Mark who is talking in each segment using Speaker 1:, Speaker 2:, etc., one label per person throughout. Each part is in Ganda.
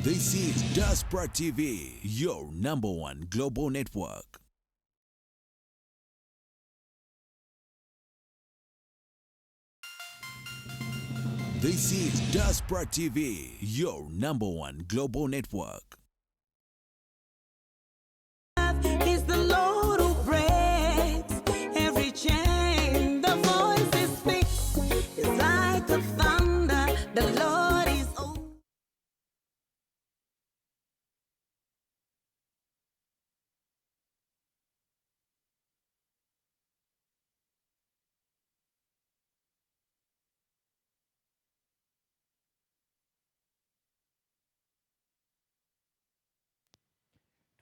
Speaker 1: This is Diaspora TV, your number one global network. This is Diaspora TV, your number one global network.
Speaker 2: He's the Lord who breaks every chain. The voice he speaks is like a thunder. The Lord is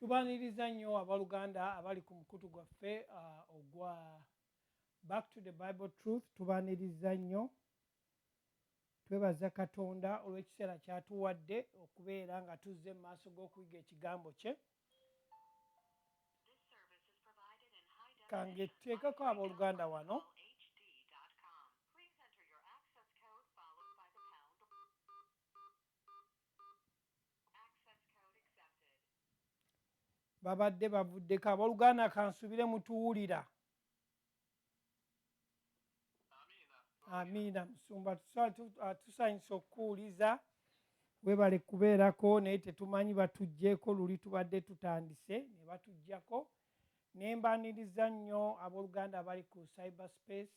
Speaker 3: Tubaniriza nnyo abaluganda abali ku mukutu gwaffe ogwa Back to the Bible Truth. Tubaniriza nnyo, twebaza Katonda olw'ekiseera ky'atuwadde okubeera nga tuzze mu maaso g'okuyiga ekigambo kye. Kange tuteekeko abooluganda wano. Babadde bavuddeko abooluganda, kansubire mutuwulira. Amiina. Musumba tusanyusa okuwuliza, weebale kubeerako, naye tetumanyi batuggyeko luli tubadde tutandise ne batuggyako. Ne mbaniriza nnyo abooluganda abali ku cyberspace,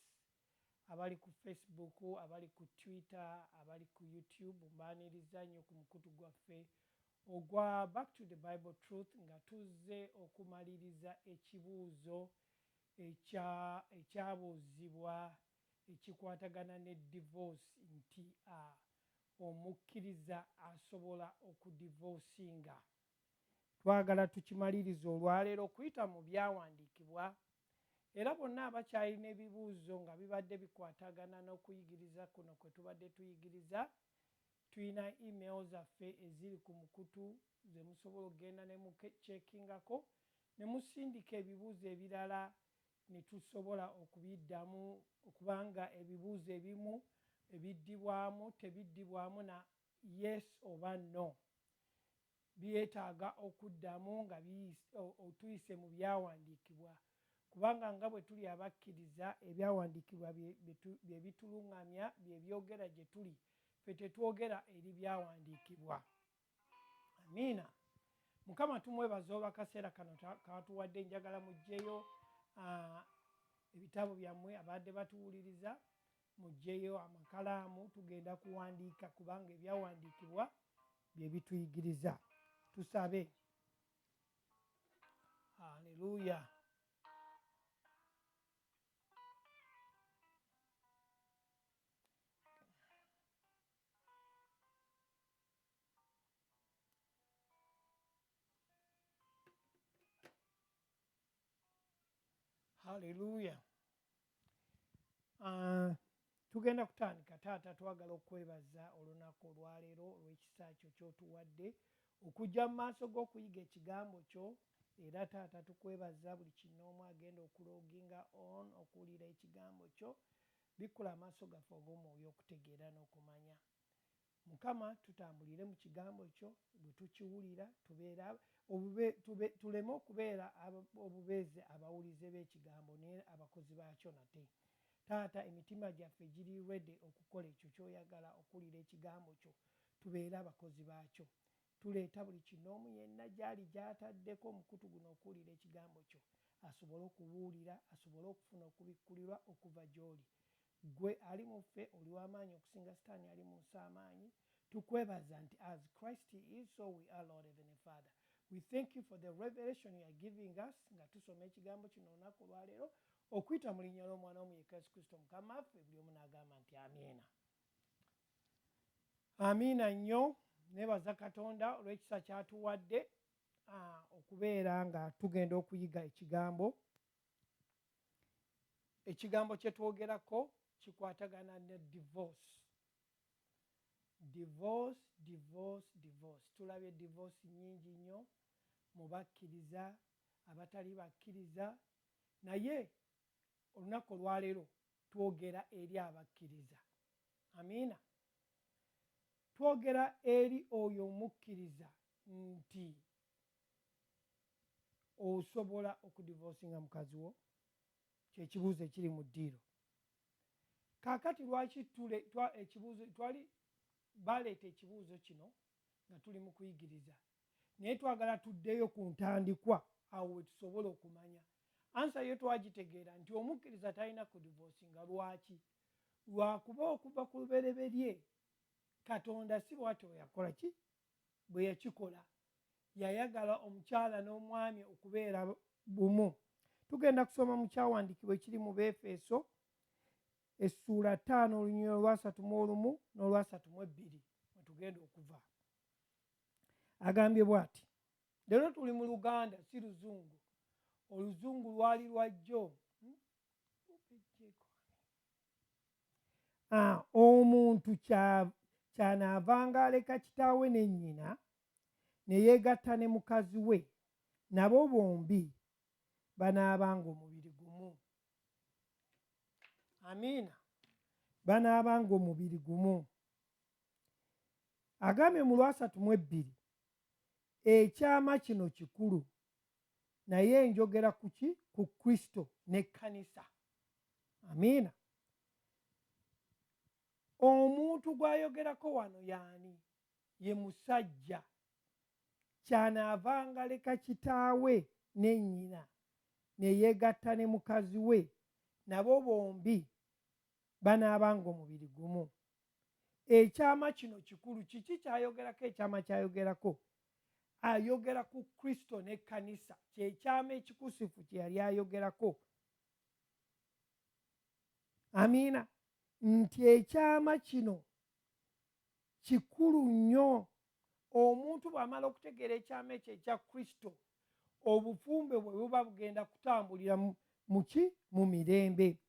Speaker 3: abali ku Facebook, abali ku Twitter, abali ku YouTube. Mbaniriza nnyo ku mukutu gwaffe ogwa Back to the Bible Truth, nga tuzze okumaliriza ekibuuzo ekyabuuzibwa ekikwatagana ne divorce, nti omukkiriza asobola okudivorcinga. Twagala tukimalirize olwaleero okuyita mu byawandiikibwa, era bonna abakyalina ebibuuzo nga bibadde bikwatagana n'okuyigiriza kuno kwe tubadde tuyigiriza, tulina email zaffe eziri ku mukutu ze musobola okugenda ne muceekingako ne musindika ebibuuzo ebirala ne tusobola okubiddamu, okubanga ebibuuzo ebimu ebiddibwamu tebiddibwamu na yes oba no, byetaaga okuddamu nga otuyise mu byawandiikibwa, kubanga nga bwe tuli abakkiriza ebyawandiikibwa bye bituluŋŋamya, bye byogera gye tuli, ffe tetwogera eri byawandiikibwa. Amiina. Mukama tumwebaza olw'akaseera kano katuwadde. Njagala muggyeyo ebitabo byammwe, abadde batuwuliriza muggyeyo amakalaamu, tugenda kuwandiika kubanga ebyawandiikibwa bye bituyigiriza. Tusabe. Haleluya. Haleluya. Tugenda kutandika. Taata, twagala okwebaza olunaku olwaleero olw'ekisa kyo ky'otuwadde okujja mu maaso g'okuyiga ekigambo kyo, era taata tukwebaza buli kinoomu agenda okuloginga on okuwulira ekigambo kyo, bikkula amaaso gaffe ag'omwoyo okutegeera n'okumanya. Mukama, tutambulire mu kigambo kyo, bwe tukiwulira tuleme okubeera obubeezi abawulize b'ekigambo naye abakozi baakyo nate. Taata, emitima gyaffe giri ready okukola ekyo ky'oyagala okuwulira ekigambo kyo, tubeere abakozi baakyo. Tuleeta buli kinoomu yenna gy'ali gy'ataddeko omukutu guno okuwulira ekigambo kyo, asobole okubuulira, asobole okufuna okubikkulirwa okuva gy'oli. Gwe ali mu ffe oli w'amaanyi okusinga Sitaani ali mu nsi amaanyi. Tukwebaza nti as Christ is, so we are, Lord Heavenly Father. We thank you for the revelation you are giving us, nga tusoma ekigambo kino olunaku olwaleero, okuyita mu linnya ly'omwana omu Yesu Kristo Mukama waffe, buli omu n'agamba nti amiina. Amiina nnyo. Nebaza Katonda olw'ekisa ky'atuwadde okubeera nga tugenda okuyiga ekigambo. Ekigambo kye twogerako kikwatagana ne divorce. Divorce, divorce, divorce. Tulabye divorce nnyingi nnyo mu bakkiriza, abatali bakkiriza, naye olunaku olwaleero twogera eri abakkiriza. Amiina. twogera eri oyo omukkiriza nti osobola okudivorcinga mukazi wo, kyekibuuzo ekiri mu ddiiro. Kaakati lwaki twali baleeta ekibuuzo kino nga tuli mu kuyigiriza, naye twagala tuddeyo ku ntandikwa awo we tusobola okumanya. Ansa yo twagitegeera nti omukkiriza talina kudivorcinga. Lwaki? Lwakuba okuva ku lubereberye Katonda si bw'atyo bwe yakola ki? Bwe yakikola. Yayagala omukyala n'omwami okubeera bumu. Tugenda kusoma mu kyawandiikibwa ekiri mu Befeso essuula 5 olunyiriri olwa 31 n'olwa 32 mwe tugenda okuva. Agambye bw'ati, leero tuli mu Luganda si Luzungu. Oluzungu lwali lwajjo. Omuntu kyanaavanga aleka kitaawe ne nnyina ne yeegatta ne mukazi we, nabo bombi banaabanga omubiri gumu. Amiina. Banaabanga omubiri gumu. Agambye mu lwa 32, ekyama kino kikulu, naye njogera ku ki? Ku Kristo n'ekkanisa. Amiina. Omuntu gw'ayogerako wano y'ani? Ye musajja. Kyanaavanga aleka kitaawe ne nnyina ne yeegatta ne mukazi we, nabo bombi banaabanga omubiri gumu. Ekyama kino kikulu. Kiki kyayogerako? Ekyama kyayogerako, ayogera ku Kristo n'ekkanisa. Kyekyama ekikusifu kye yali ayogerako. Amiina. Nti ekyama kino kikulu nnyo. Omuntu bw'amala okutegeera ekyama ekyo ekya Kristo, obufumbe bwe buba bugenda kutambulira mu ki? Mu mirembe.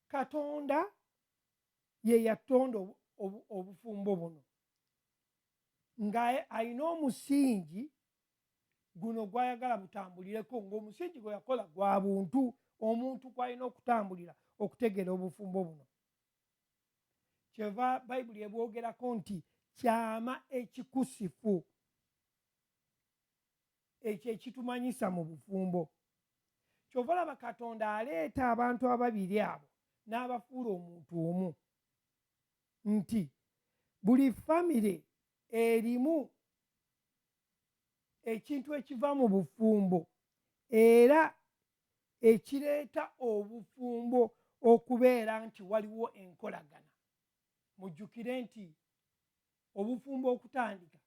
Speaker 3: Katonda ye yatonda obufumbo buno nga alina omusingi guno gw'ayagala butambulireko, ng'omusingi gwe yakola gwa buntu. Omuntu kw'alina okutambulira okutegeera obufumbo buno. Kyeva Bayibuli ebwogerako nti kyama ekikusifu, ekyo ekitumanyisa mu bufumbo. Kyova olaba Katonda aleeta abantu ababiri abo n'abafuula omuntu omu, nti buli famire erimu ekintu ekiva mu bufumbo era ekireeta obufumbo okubeera nti waliwo enkolagana. Mujjukire nti obufumbo okutandika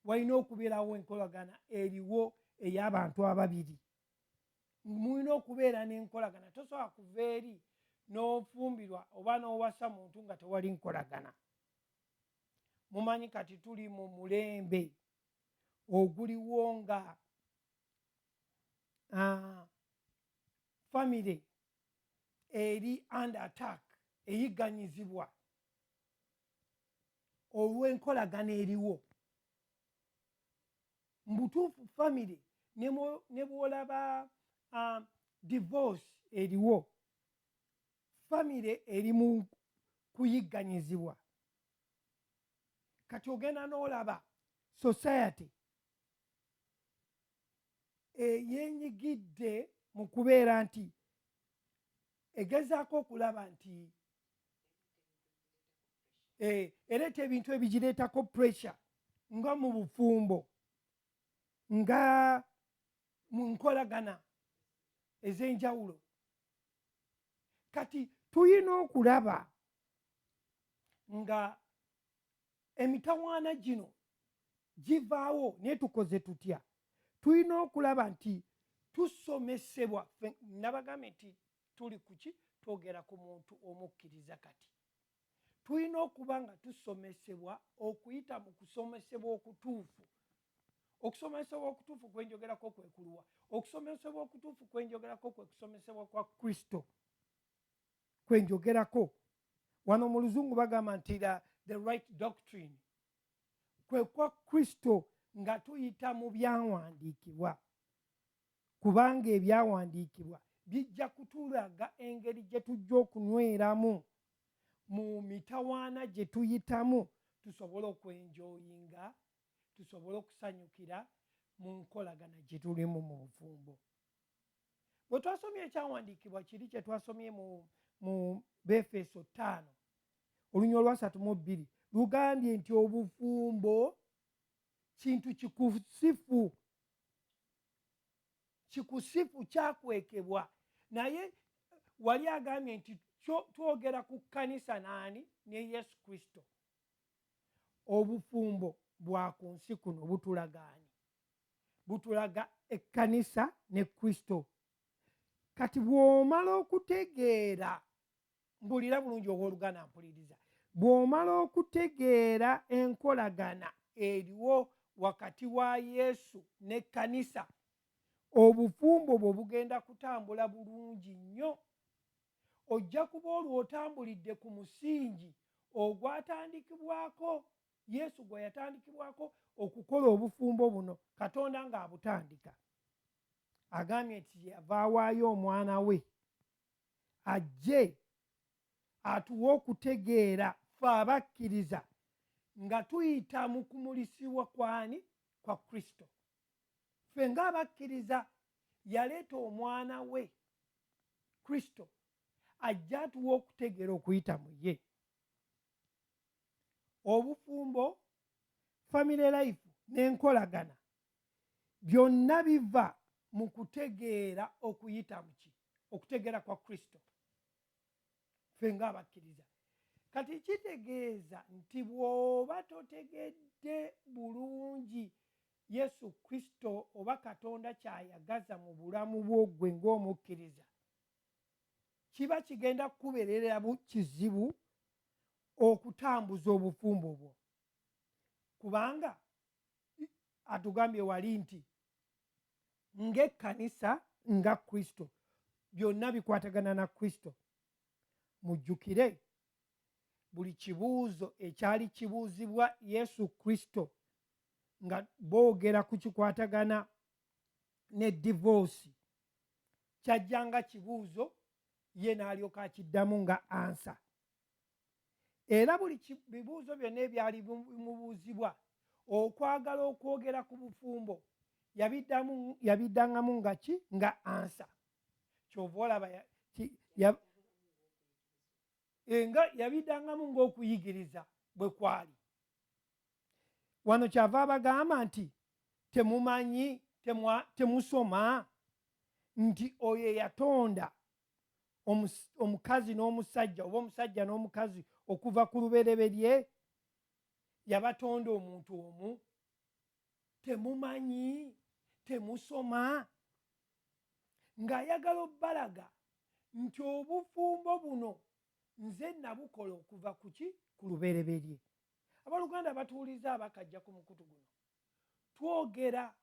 Speaker 3: walina okubeerawo enkolagana eriwo ey'abantu ababiri. Mulina okubeera n'enkolagana. Tosobola kuva eri n'ofumbirwa oba n'owasa muntu nga tewali nkolagana. Mumanyi kati tuli mu mulembe oguliwo nga famire eri under attack, eyigganyizibwa olw'enkolagana eriwo. Mbutuufu famire ne bwolaba divorce eriwo, famire eri mu kuyigganyizibwa. Kati ogenda n'olaba society yeenyigidde mu kubeera nti egezaako okulaba nti ereeta ebintu ebigireetako pressure nga mu bufumbo, nga mu nkolagana ez'enjawulo. Kati tuyina okulaba nga emitawaana gino givaawo, naye tukoze tutya? Tuyina okulaba nti tusomesebwa. Nabagambye nti tuli kuki? Twogera ku muntu omukkiriza. Kati tuyina okuba nga tusomesebwa okuyita mu kusomesebwa okutuufu. Okusomesebwa okutuufu kwe njogerako kwe kuluwa? Okusomesebwa okutuufu kwe njogerako kwe kusomesebwa kwa Kristo kwe njogerako. Wano mu Luzungu bagamba nti the right doctrine, kwe kwa Kristo nga tuyita mu byawandiikibwa, kubanga ebyawandiikibwa bijja kutulaga engeri gye tujja okunyweramu mu mitawaana gye tuyitamu tusobole okwenjoyinga, tusobole okusanyukira mu nkolagana gye tulimu mu bufumbo. Bwe twasomye ekyawandiikibwa kiri kye twasomye mu Befeso 5 olunya olwa 3-2 lugambye nti obufumbo kintu kikusifu kyakwekebwa, naye wali agambye nti twogera ku kkanisa naani ne Yesu Kristo. Obufumbo bwa ku nsi kuno butulagaani, butulaga ekkanisa ne Kristo. Kati bw'omala okutegeera, mbulira bulungi owooluganda mpuliriza, bw'omala okutegeera enkolagana eriwo wakati wa Yesu n'ekkanisa, obufumbo bwe bugenda kutambula bulungi nnyo. Ojja kuba olwo otambulidde ku musingi ogwatandikibwako Yesu gwe yatandikibwako okukola obufumbo buno, Katonda ng'abutandika. Agambye nti yava awaayo omwana we ajje atuwe okutegeera ffe abakkiriza nga tuyita mu kumulisibwa kwani? Kwa Kristo. Ffe ng'abakkiriza yaleeta omwana we Kristo ajja atuwe okutegeera okuyita mu ye. Obufumbo, family life n'enkolagana byonna biva mu kutegeera okuyita mu ki? Okutegeera kwa Kristo, ffe ng'abakkiriza. Kati kitegeeza nti bw'oba totegedde bulungi Yesu Kristo oba Katonda ky'ayagaza mu bulamu bwo ggwe ng'omukkiriza, kiba kigenda kukubeerera kizibu okutambuza obufumbo bwo, kubanga atugambye wali nti ng'ekkanisa nga Kristo byonna bikwatagana na Kristo. Mujjukire buli kibuuzo ekyali kibuuzibwa Yesu Kristo nga boogera ku kikwatagana ne divorce, kyajjanga kibuuzo ye n'alyoka akiddamu nga ansa. Era buli bibuuzo byonna ebyali bimubuuzibwa okwagala okwogera ku bufumbo yabiddangamu nga ki? Nga ansa. Kyova olaba nga yabiddangamu ng'okuyigiriza bwe kwali. Wano kyava abagamba nti temumanyi, temusoma nti oyo eyatonda omukazi n'omusajja oba omusajja n'omukazi okuva ku lubereberye, yabatonda omuntu omu. Temumanyi, temusoma, ng'ayagala obbalaga nti obufumbo buno nze nabukola okuva ku ki? Ku lubereberye. Abooluganda batuuliza abakajja ku mukutu guno, twogera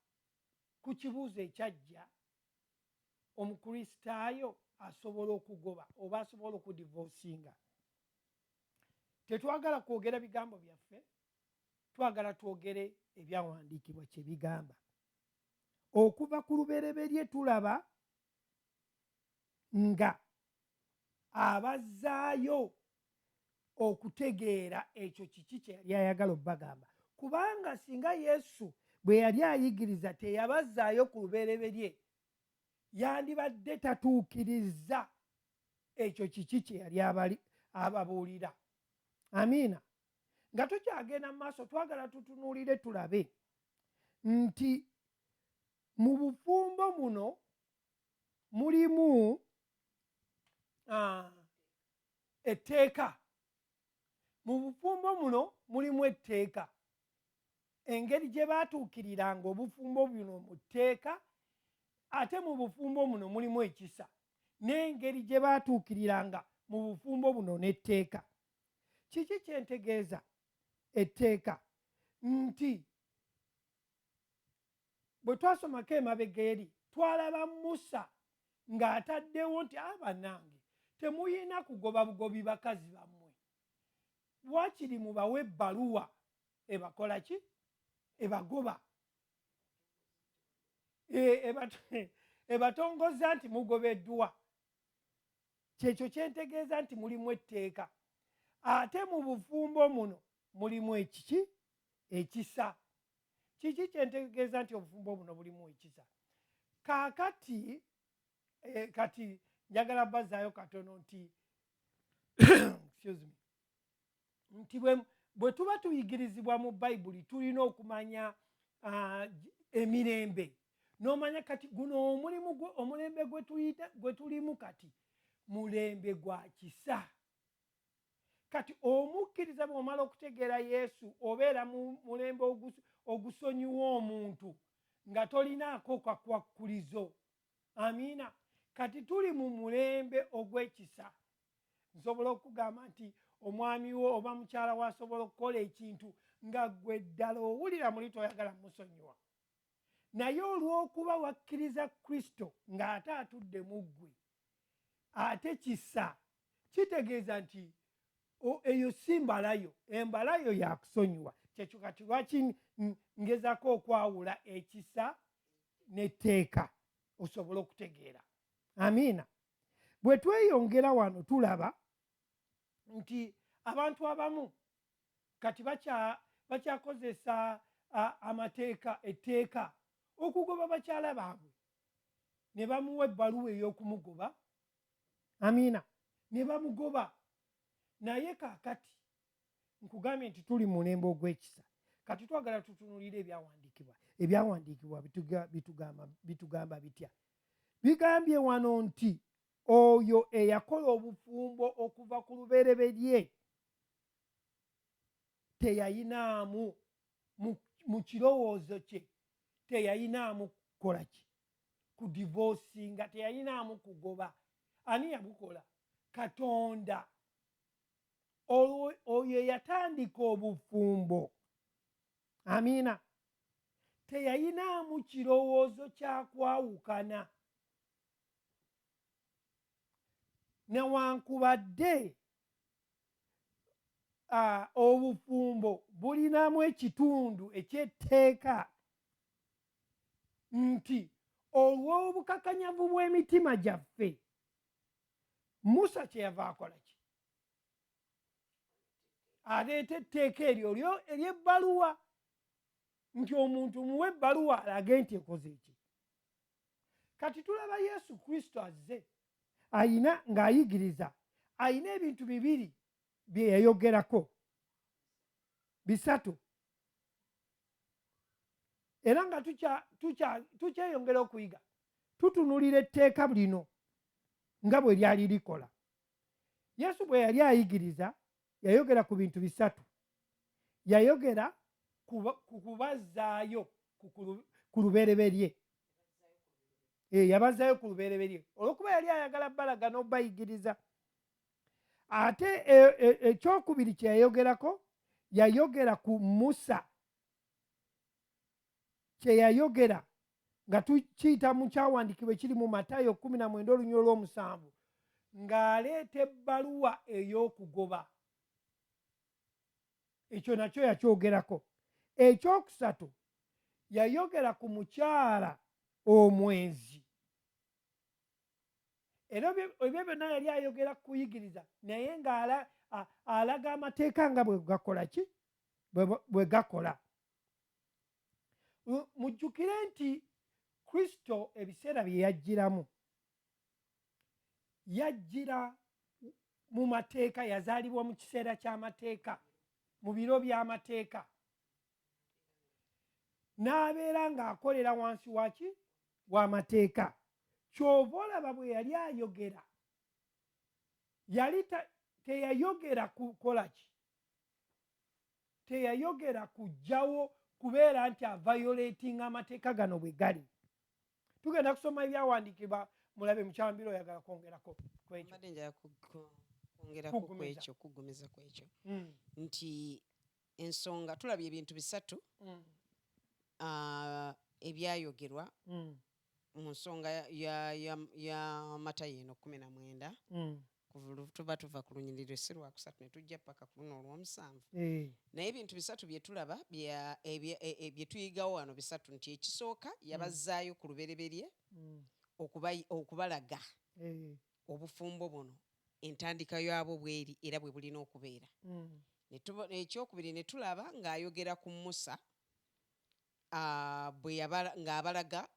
Speaker 3: ku kibuuzo ekyajja omukristaayo asobola okugoba oba asobola okudivorcinga. Tetwagala kwogera bigambo byaffe, twagala twogere ebyawandiikibwa kye bigamba. Okuva ku lubereberye tulaba nga abazzaayo okutegeera ekyo kiki kye yali ayagala obbagamba, kubanga singa Yesu bwe yali ayigiriza teyabazzaayo ku lubereberye, yandibadde tatuukiriza ekyo kiki kye yali ababuulira. Amiina. Nga tukyagenda mu maaso, twagala tutunuulire tulabe nti mu bufumbo muno mulimu etteeka. Mu bufumbo muno mulimu etteeka, engeri gye baatuukiriranga obufumbo buno mu tteeka, ate mu bufumbo muno mulimu ekisa n'engeri gye baatuukiriranga mu bufumbo buno n'etteeka. Kiki kyentegeeza etteeka? Nti bwe twasomako emabega eri twalaba Musa ng'ataddewo nti bannange temuyina kugoba bugobi bakazi bammwe, wakiri mubawe ebbaluwa ebakola ki? Ebagoba, ebatongoza nti mugobeddwa. Kyekyo kyentegeeza nti mulimu etteeka. ate mu bufumbo muno mulimu ekiki ekisa. Kiki kyentegeeza nti obufumbo buno bulimu ekisa? Kaakati kati njagala bazaayo katono nti excuse me, nti bwe tuba tuyigirizibwa mu Bayibuli tulina okumanya emirembe, n'omanya kati guno omulembe gwe tulimu kati mulembe gwa kisa. Kati omukkiriza bw'omala okutegeera Yesu obeera mu mulembe ogusonyiwa omuntu nga tolinaako kakwakkulizo. Amiina. Kati tuli mu mulembe ogw'ekisa. Nsobola okugamba nti omwami wo oba mukyala wo asobola okukola ekintu nga ggwe ddala owulira muli toyagala musonyiwa, naye olw'okuba wakkiriza Kristo ng'ate atudde mu ggwe, ate kisa, kitegeeza nti eyo si mbalayo, embalayo yakusonyiwa. Kyekyo kati lwaki ngezako okwawula ekisa n'etteeka osobole okutegeera. Amiina. Bwe tweyongera wano tulaba nti abantu abamu kati bakyakozesa amateeka, etteeka okugoba bakyala baabwe, ne bamuwa ebbaluwa ey'okumugoba. Amiina. Ne bamugoba. Naye kaakati nkugambye nti tuli mu mulembe ogw'ekisa. Kati twagala tutunulire ebyawandiikibwa. Ebyawandiikibwa bitugamba bitya? Bigambye wano nti oyo eyakola obufumbo okuva ku lubereberye teyayinaamu mu kirowoozo kye, teyayinaamu kukola ki? Kudivosinga, teyayinaamu kugoba. Ani yabukola? Katonda. Oyo eyatandika obufumbo. Amiina. Teyayinaamu kirowoozo kyakwawukana. Newankubadde obufumbo bulinamu ekitundu eky'etteeka nti olw'obukakanyavu bw'emitima gyaffe, Musa kyeyava akola ki? Aleeta etteeka eryo ery'ebbaluwa, nti omuntu muwe ebbaluwa alage nti ekoze eki. Kati tulaba Yesu Kristo azze ayina ng'ayigiriza, ayina ebintu bibiri bye yayogerako, bisatu, era nga tukyeyongera okuyiga tutunulira etteeka lino nga bwe lyali likola. Yesu bwe yali ayigiriza yayogera ku bintu bisatu. Yayogera ku kubazzaayo ku lubereberye. Yabazzayo ku lubereberye olw'okuba yali ayagala balaga n'obayigiriza. Ate ekyokubiri kye yayogerako, yayogera ku Musa, kye yayogera nga tukiyita mu kyawandiikibwa ekiri mu Matayo 19:7 ng'aleeta ebbaluwa ey'okugoba. Ekyo nakyo yakyogerako. Ekyokusatu yayogera ku mukyala omwenzi. Era ebyo byonna yali ayogera kuyigiriza, naye ng'alaga amateeka nga bwe gakola ki? Bwe gakola. Mujjukire nti Kristo ebiseera bye yajjiramu, yajjira mu mateeka, yazaalibwa mu kiseera ky'amateeka, mu biro by'amateeka, n'abeera ng'akolera wansi waki? W'amateeka. Kyova olaba bwe yali ayogera, yali teyayogera kukola ki? Teyayogera kuggyawo kubeera nti avayoletinga amateeka gano bwe gali. Tugenda kusoma ebyawandiikibwa mulabe mukyambiro oyagala kwongerako kwekyo.
Speaker 4: Mbadde njagala kwongerako kwekyo, kugumiza kwekyo nti ensonga tulabye ebintu bisatu ebyayogerwa mu nsonga ya Matayo eno 19 tuba tuva ku lunyiriri si lwakusatu ne tujja paka ku luno olw'omusanvu. Naye ebintu bisatu bye tulaba bye tuyigawo wano bisatu, nti ekisooka yabazzaayo ku lubereberye okubalaga obufumbo buno entandika yabo bweri era bwe bulina okubeera. Ekyokubiri ne tulaba ng'ayogera ku Musa ng'abalaga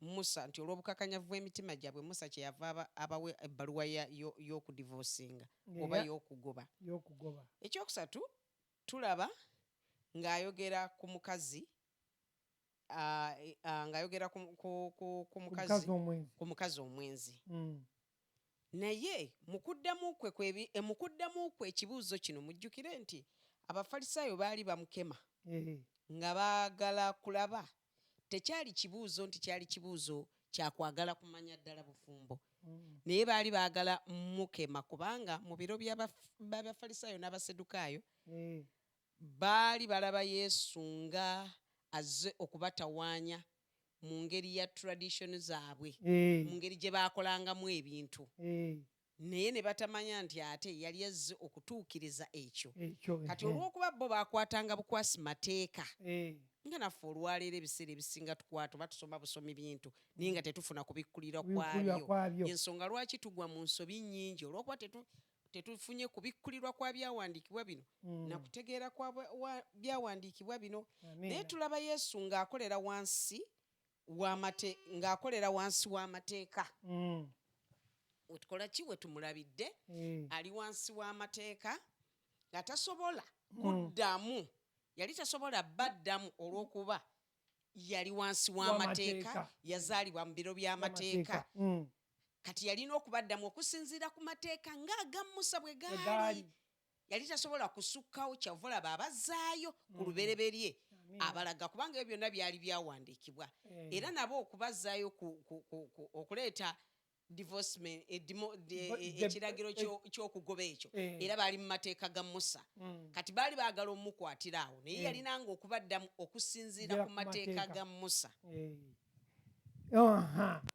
Speaker 4: Musa nti olw'obukakanyavu bw'emitima gyabwe Musa kyeyava abawe ebbaluwa y'okudivosinga oba y'okugoba. Ekyokusatu tulaba ng'ayogera ku mukazi ng'ayogera ku mukazi omwenzi. Naye mu kuddamu kwe ekibuuzo kino mujjukire nti Abafalisaayo baali bamukema nga baagala kulaba. Tekyali kibuuzo nti kyali kibuuzo kyakwagala kumanya ddala bufumbo. Naye baali baagala mukema kubanga mu biro by'Abafalisaayo n'Abasedukaayo baali balaba Yesu nga azze okubatawaanya mu ngeri ya tradition zaabwe, mu ngeri gye baakolangamu ebintu. Naye ne batamanya nti ate yali azze okutuukiriza ekyo. Kati olw'okuba bo baakwatanga bukwasi mateeka nga naffe olwaleero ebiseera ebisinga tukwata batusoma busomi bintu naye nga tetufuna kubikkulira kwabyo. Ensonga lwaki tugwa mu nsobi nnyingi olw'okuba tetufunye kubikkulirwa kwa byawandiikibwa bino na kutegeera kwa byawandiikibwa bino. Naye tulaba Yesu ng'akolera wansi w'amateeka. Tukola ki we tumulabidde? Ali wansi w'amateeka nga tasobola kuddamu. Yali tasobola baddamu olw'okuba yali wansi w'amateeka, yazaalibwa mu biro by'amateeka. Kati yalina okubaddamu okusinziira ku mateeka ng'aga Musa bwe gaali. Yali tasobola kusukkawo kyavula babazaayo ku lubereberye abalaga kubanga ebyo byonna byali byawandiikibwa. Era nabo okubazaayo okuleeta divorcement ekiragiro ky'okugoba ekyo era baali mu mateeka ga Musa. Kati baali baagala omukwatira awo naye yalinanga okubaddamu okusinziira ku mateeka ga Musa.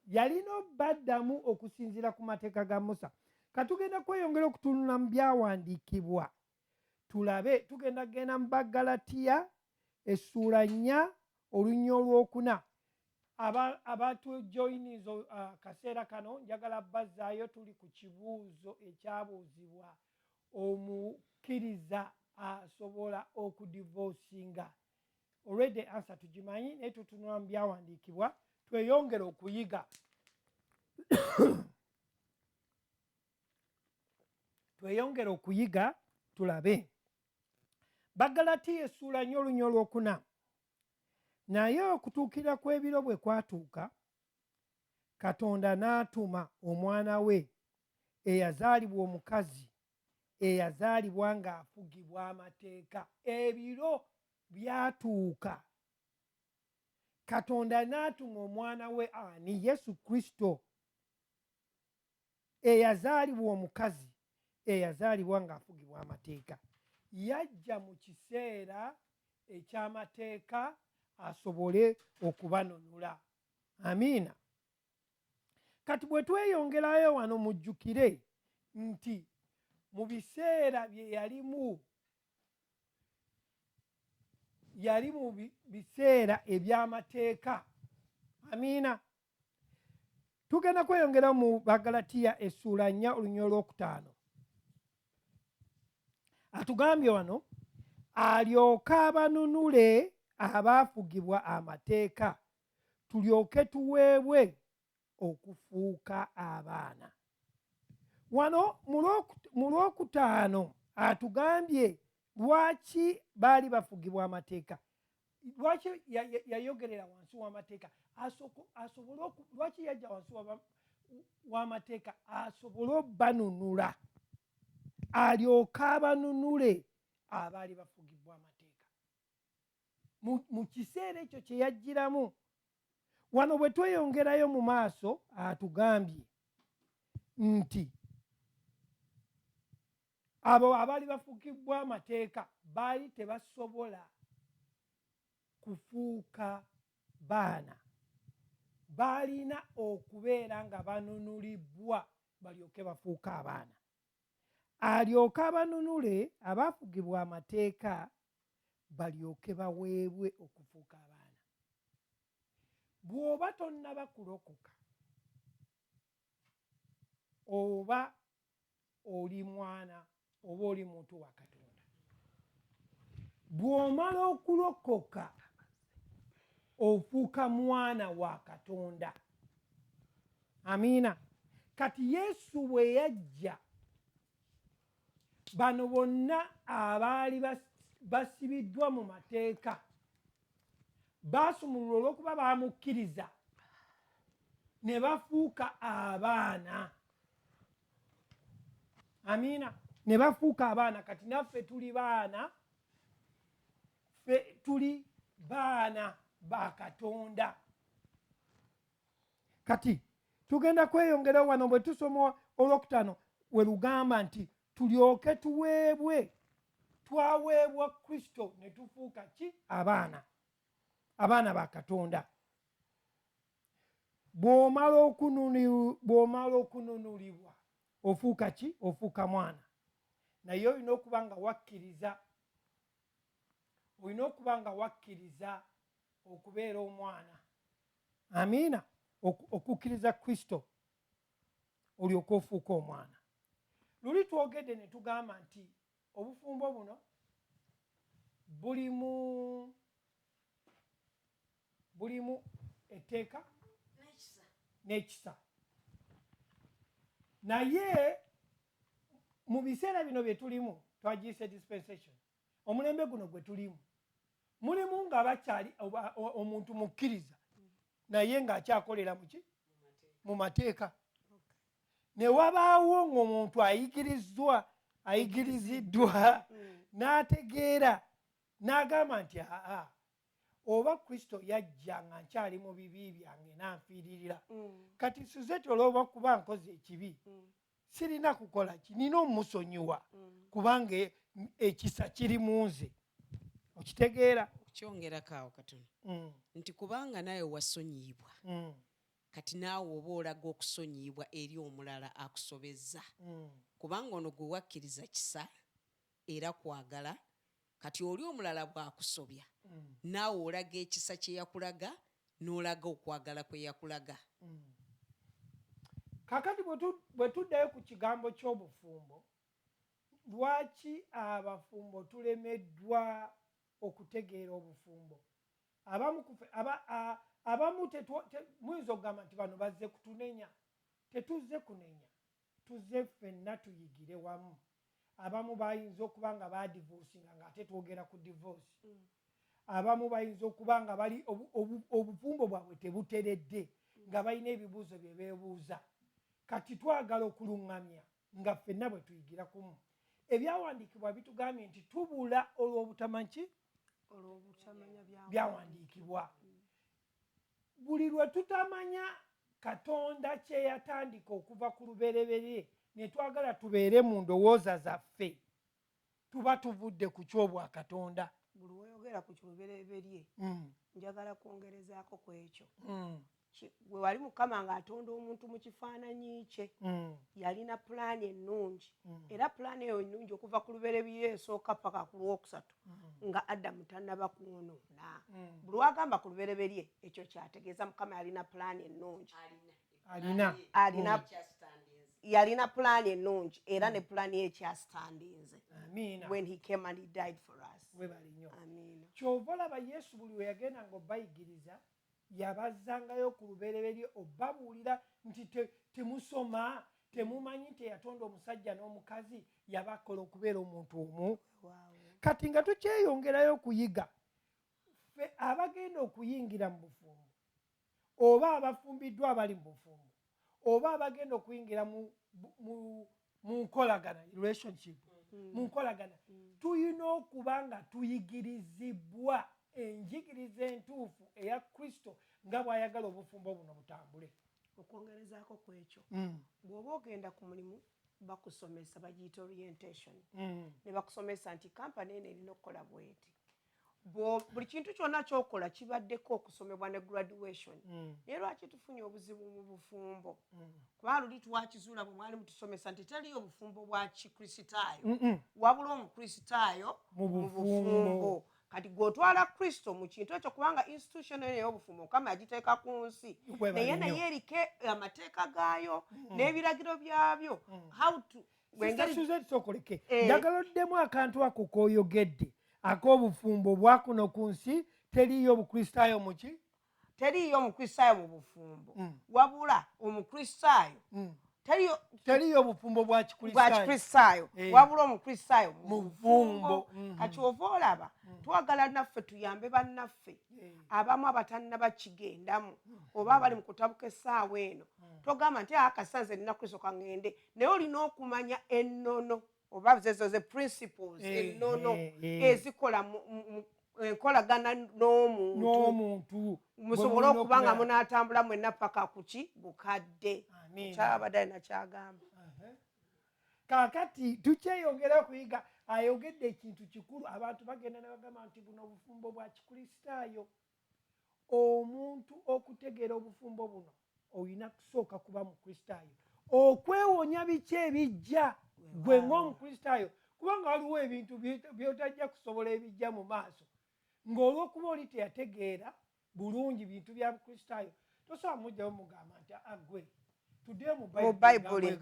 Speaker 3: Yalina baddamu okusinziira ku mateeka ga Musa. Katugenda kweyongera okutunula mu byawandiikibwa tulabe. Tugenda genda mu Bagalatiya essuula 4 olunya olwokuna. Abatujoyiniza akaseera kano njagala bazzaayo tuli ku kibuuzo ekyabuuzibwa omukkiriza asobola okudivosinga. Already answer tugimanyi naye tutunula mu byawandiikibwa tweyongere okuyiga. Tweyongere okuyiga tulabe. Bagalatiya essuula 4 olunya olwokuna. Naye okutuukira kw'ebiro bwe kwatuuka, Katonda n'atuma omwana we eyazaalibwa omukazi, eyazaalibwa ng'afugibwa amateeka. Ebiro byatuuka. Katonda n'atuma omwana we ani? Yesu Kristo, eyazaalibwa omukazi, eyazaalibwa ng'afugibwa amateeka. Yajja mu kiseera eky'amateeka asobole okubanunula. Amiina. Kati bwe tweyongerayo wano mujjukire nti mu biseera bye yali mu biseera eby'amateeka. Amiina. Tugenda kweyongera mu Bagalatiya essuula 4 olunya olwokutaano. Atugambye wano alyoke abanunule abaafugibwa amateeka tulyoke tuweebwe okufuuka abaana. Wano mu lwokutaano atugambye lwaki baali bafugibwa amateeka. Lwaki yayogerera wansi w'amateeka? Lwaki yajja wansi w'amateeka? Asobole obbanunula alyoke abanunule abaali bafugibwa amateeka. Mu kiseera ekyo kye yajjiramu. Wano bwe tweyongerayo mu maaso atugambye nti abo abaali bafugibwa amateeka baali tebasobola kufuuka baana. Baalina okubeera nga banunulibwa balyoke bafuuka abaana. Alyoke abanunule abaafugibwa amateeka balyoke baweebwe okufuuka abaana. Bw'oba tonnaba kulokoka oba oli mwana oba oli muntu wa Katonda. Bw'omala okulokoka ofuuka mwana wa Katonda. Amiina. Kati Yesu bwe yajja, bano bonna abaali basibiddwa mu mateeka baasumulula olw'okuba baamukkiriza ne bafuuka abaana. Amiina. Ne bafuuka abaana. Kati naffe tuli baana, tuli baana ba Katonda. Kati tugenda kweyongerawo wano bwe tusoma olwokutaano we lugamba nti tulyoke twaweebwa Kristo ne tufuuka ki? Abaana ba Katonda. Bw'omala okununulibwa ofuuka ki? Ofuuka mwana. Naye olina okuba nga wakkiriza okubeera omwana. Amiina. Okukkiriza Kristo olyoke ofuuka omwana. Luli twogedde ne tugamba nti obufumbo buno bulimu etteeka n'ekisa. Naye mu biseera bino bye tulimu twagiyise dispensation, omulembe guno gwe tulimu, mulimu nga bakyali omuntu mukkiriza naye ng'akyakolera muki? Mu mateeka. Ne wabaawo ng'omuntu ayigiriziddwa n'ategeera n'agamba nti oba Kristo yajja nga nkyali mu bibi byange n'anfiiririra, kati Suzette olw'okuba nkoze ekibi sirina kukola ki? Nina omusonyiwa kubanga ekisa kiri mu nze. Okitegeera?
Speaker 4: Kyongerako awo katono nti kubanga nawe wasonyiibwa kati naawe oba olaga okusonyiibwa eri omulala akusobezza, kubanga ono gwe wakkiriza kisa era kwagala, kati oli omulala bw'akusobya naawe olaga ekisa kye yakulaga n'olaga okwagala kwe yakulaga.
Speaker 3: Kakati bwe tuddayo ku kigambo ky'obufumbo, lwaki abafumbo tulemeddwa okutegeera obufumbo? Abamu muyinza okugamba nti bano bazze kutunenya. Tetuzze kunenya, tuzze ffenna tuyigire wamu. Abamu bayinza okuba nga baadivuusinga ng'ate twogera ku divorce. Abamu bayinza okuba nga bali obufumbo bwabwe tebuteredde nga balina ebibuuzo bye beebuuza. Kati twagala okuluŋŋamya nga ffenna bwe tuyigira kumu. Ebyawandiikibwa bitugambye nti tubula olw'obutamanya byawandiikibwa. Buli lwe tutamanya Katonda kye yatandika okuva ku lubereberye ne twagala tubeere mu ndowooza zaffe, tuba tuvudde ku kyobwa Katonda.
Speaker 5: Buli weyogera ku kilubereberye njagala kwongerezaako ku ekyo. Bwe wali Mukama ng'atonda omuntu mu kifaananyi kye, yalina pulaani ennungi, era pulaani eyo ennungi okuva ku lubereberye esooka paka ku lwokusatu nga Adamu tannaba kwonoona. Buli wagamba ku lubereberye ekyo kyategeeza Mukama yalina pulaani ennungi. Yalina pulaani ennungi era ne pulaani ye ekyasitandinze. When he came and he died for us. Amiina.
Speaker 3: Kyova olaba Yesu buli we yagendanga obbayigiriza yabazzangayo ku lubereberye obbabuulira nti temusoma, temumanyi nti yatonda omusajja n'omukazi yabakola okubeera omuntu omu. Kati nga tukyeyongerayo okuyiga, ffe abagenda okuyingira mu bufumbo oba abafumbiddwa abali mu bufumbo oba abagenda okuyingira mu nkolagana, relationship, mu nkolagana, tulina okuba nga tuyigirizibwa enjigiriza entuufu eya Kristo nga bw'ayagala obufumbo buno butambule.
Speaker 5: Okwongerezaako ku ekyo, bw'oba ogenda ku mulimu bakusomesa, bagiyita orientation, ne bakusomesa nti kampani eno erina okukola bweti. Buli kintu kyonna ky'okola kibaddeko okusomebwa ne graduation. Naye lwaki tufunye obuzibu mu bufumbo? Kuba luli twakizuula bwe mwali mutusomesa nti teriyo obufumbo bwa Kikristaayo, wabula omukristaayo mu bufumbo. Kati gw'otwala Kristo mu kintu ekyo kubanga institution eyo ey'obufumbo Mukama yagiteeka ku nsi, naye eriko amateeka gaayo n'ebiragiro byabyo,
Speaker 3: Suzette sokoleke njagala oddemu akantu ako k'oyogedde ak'obufumbo bwa kuno ku nsi teriiyo obukristaayo muki
Speaker 5: teriiyo omukristaayo mu bufumbo wabula omukristaayo teriiyo
Speaker 3: obufumbo bwa
Speaker 5: kikristaayo wabula omukristaayo mu bufumbo kati ova olaba twagala naffe tuyambe bannaffe abamu abatannaba kigendamu oba abali mu kutabuka essaawa eno togamba nti akasanze nina kristo kaŋŋende naye olina okumanya ennono oba zezo ze principles ennono ezikola enkolagana n'omuntu musobole okuba nga munaatambula mwenna paka kuki bukadde kyabadde alina kyagamba.
Speaker 3: Kaakati tukyeyongera okuyiga ayogedde ekintu kikulu abantu bagenda ne bagamba nti buno obufumbo bwa kikristaayo. Omuntu okutegeera obufumbo buno olina kusooka kuba mukristaayo okwewonya biki ebijja gwe ng'omukristaayo kubanga waliwo ebintu byotajja kusobola ebijja mu maaso ng'olwokuba oli teyategeera bulungi bintu bya bukristaayo tosobola mujjawo mugamba nti agwe tuddeyo mu bayibuli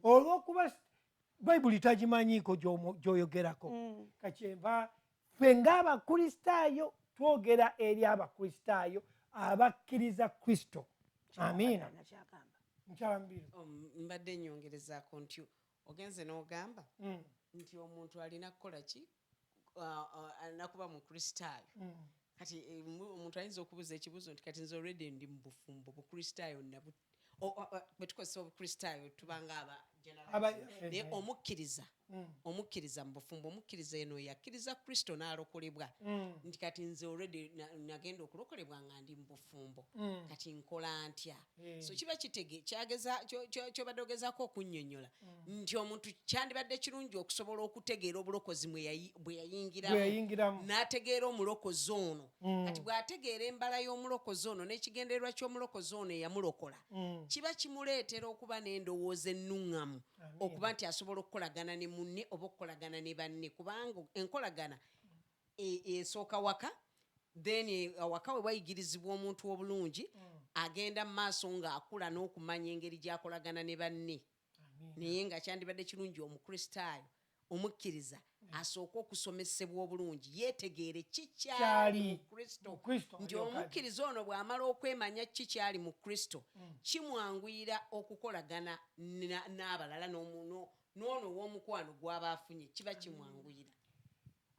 Speaker 3: olwokuba bayibuli tagimanyiiko gy'oyogerako kakyenva ffe ng'abakristaayo twogera eri abakristaayo abakkiriza kristo. Amiina.
Speaker 4: Mbadde nyongerezaako nti ogenze n'ogamba nti omuntu alina kukola ki alina kuba mukristaayo kati omuntu ayinza okubuuza ekibuuzo nti kati nze already ndi mu bufumbo bukristaayo bwe tukozesa obukristaayo tubanga naye omukkiriza mu bufumbo omukkiriza eno yakkiriza kristo n'alokolebwa nti kati nze already nagenda okulokolebwa nga ndi mu bufumbo kati nkola ntya so kiba kyobadde ogezaako okunnyonnyola nti omuntu kyandibadde kirungi okusobola okutegeera obulokozi bwe yayingiramu n'ategeera omulokozi ono kati bw'ategeera embala y'omulokozi ono n'ekigendererwa ky'omulokozi ono eyamulokola kiba kimuleetera okuba n'endowooza ennuŋŋamu okuba nti asobola okukolagana ne munne oba okukolagana ne banne kubanga enkolagana esooka waka then awaka we wayigirizibwa omuntu obulungi agenda mu maaso ng'akula n'okumanya engeri gy'akolagana ne banne naye nga kyandibadde kirungi omukristaayo omukkiriza asooka okusomesebwa obulungi yeetegeere kikyali mu kristo nti omukkiriza ono bw'amala okwemanya kikyali mu kristo kimwanguyira okukolagana n'abalala n'ono ow'omukwano gw'aba afunye kiba kimwanguyira.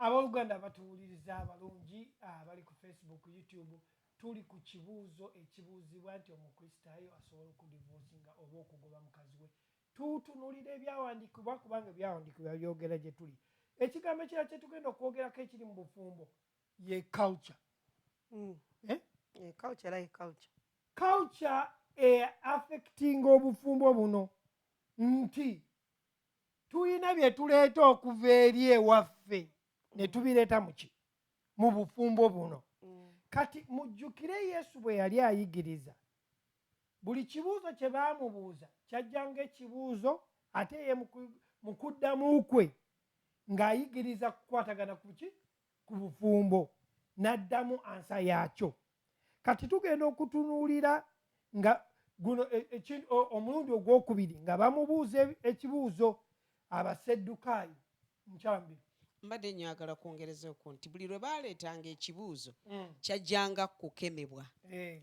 Speaker 3: Abooluganda batuwuliriza abalungi abali ku Facebook, YouTube, tuli ku kibuuzo ekibuuzibwa nti omukristaayo asobola okudivorcinga oba okugoba mukazi we. Tutunuulira ebyawandiikibwa kubanga ebyawandiikibwa byogera gye tuli. Ekigambo ekirala kye tugenda okwogerako ekiri mu bufumbo ye culture. Culture affecting obufumbo buno nti tuyina bye tuleeta okuva eri ewaffe ne tubireeta mu bufumbo buno. Kati mujjukire Yesu bwe yali ayigiriza buli kibuuzo kye baamubuuza kyajjanga ekibuuzo ate ye mu kuddamu kwe ng'ayigiriza kukwatagana ku bufumbo n'addamu ansa yaakyo. Kati tugenda okutunuulira nga guno omulundi ogwokubiri nga bamubuuza ekibuuzo abaseddukaayo mukyambiri.
Speaker 4: Mbadde nyagala kwongerezako nti buli lwe baaleetanga ekibuuzo kyajjanga kukemebwa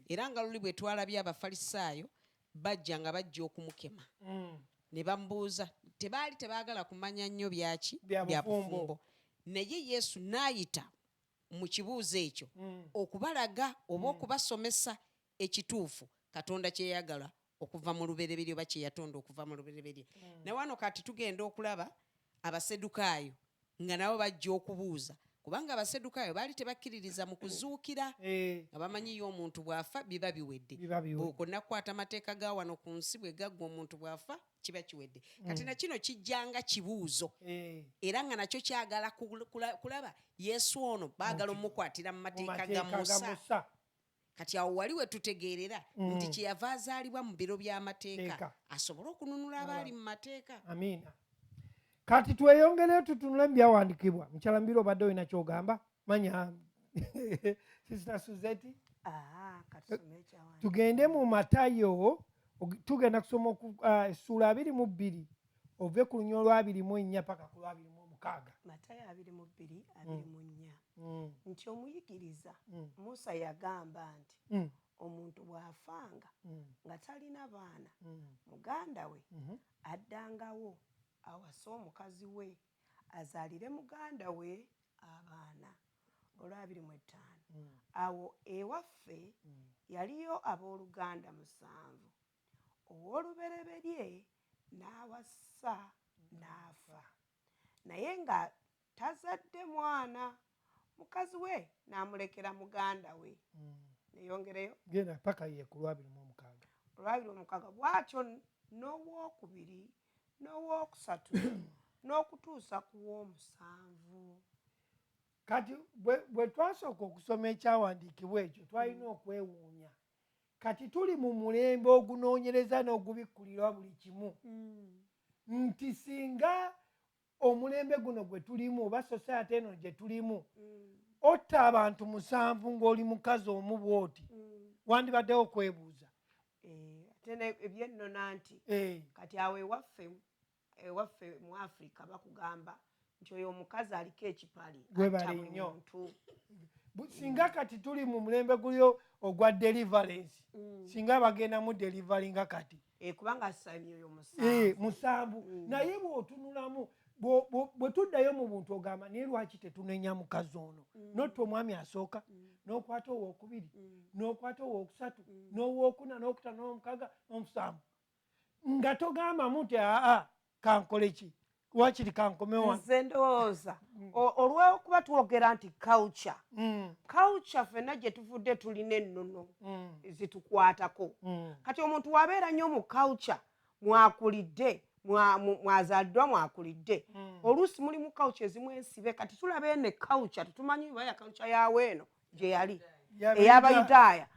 Speaker 4: era nga luli bwe twalabye abafalisaayo bajja nga bajja okumukema ne bamubuuza tebaali tebaagala kumanya nnyo byaki bya bufumbo naye Yesu n'ayita mu kibuuzo ekyo okubalaga oba okubasomesa ekituufu Katonda kye yagala okuva mu lubereberye oba kye yatonda okuva mu lubereberye. Ne wano kati tugenda okulaba abasedukaayo nga nabo bajja okubuuza kubanga abasedukaayo baali tebakkiririza mu kuzuukira nga bamanyiyo omuntu bw'afa biba biwedde bw'oko nakukwata amateeka ga wano ku nsi bwe gaggwa omuntu bw'afa kiba kiwedde. Kati na kino kijjanga kibuuzo era nga nakyo kyagala kulaba Yesu ono baagala omukwatira mu mateeka ga Musa. Kati awo wali we tutegeerera nti kyeyava azaalibwa mu biro by'amateeka asobole okununula abaali mu mateeka.
Speaker 3: Amiina. Kati tweyongereyo tutunule mu byawandiikibwa. Mukyala Mbiro obadde olina kyogamba? Manya Sister Suzette. Tugende mu Matayo, tugenda kusoma essuula 22 ove ku lunya olw'24 paka ku lw'26.
Speaker 5: Matayo 22:24 nti omuyigiriza Musa yagamba nti omuntu bw'afanga nga talina baana muganda we addangawo awase omukazi we azaalire muganda we abaana. olw'25 awo ewaffe yaliyo abooluganda 7 owoolubereberye n'awasa n'afa naye nga tazadde mwana mukazi we n'amulekera muganda we. neyongereyo
Speaker 3: genda paka ye ku lw'26.
Speaker 5: olw'26 bw'atyo n'owokubiri n'owokusatu n'okutuusa ku w'omusanvu.
Speaker 3: Kati bwe twasooka okusoma ekyawandiikibwa ekyo twalina okwewuunya. Kati tuli mu mulembe ogunoonyereza n'ogubikkulirwa buli kimu nti singa omulembe guno gwe tulimu oba society eno gye tulimu otta abantu 7 ng'oli mukazi omu bw'oti wandibaddewo okwebuuza.
Speaker 5: ate ebyennona nti kati awo ewaffe mu Africa bakugamba nti oyo omukazi aliko ekipali
Speaker 3: gwebale nnyo. Singa kati tuli mu mulembe gulio ogwa deliverance singa bagenda mu delivaringa kati
Speaker 5: kubanga sami oyo
Speaker 3: 7 naye bw'otunulamu bwe tuddayo mu buntu ogamba naye lwaki tetunenya mukazi ono notta omwami asooka n'okwata owokubiri n'okwata owokusatu n'owokuna n'okutano n'omukaga n'omusanvu nga togamba muti aa kankole ki wakiri kankomewa.
Speaker 5: nze ndowooza olw'okuba twogera nti culture ffenna gye tuvudde tulina ennono zitukwatako. kati omuntu wabeera nnyo mu culture mwakulidde mwazaaliddwa mwakulidde oluusi muli mu culture ezimu ensibe. kati tulaba ene culture tetumanyi baya culture yawe eno gye yali ey'Abayudaaya.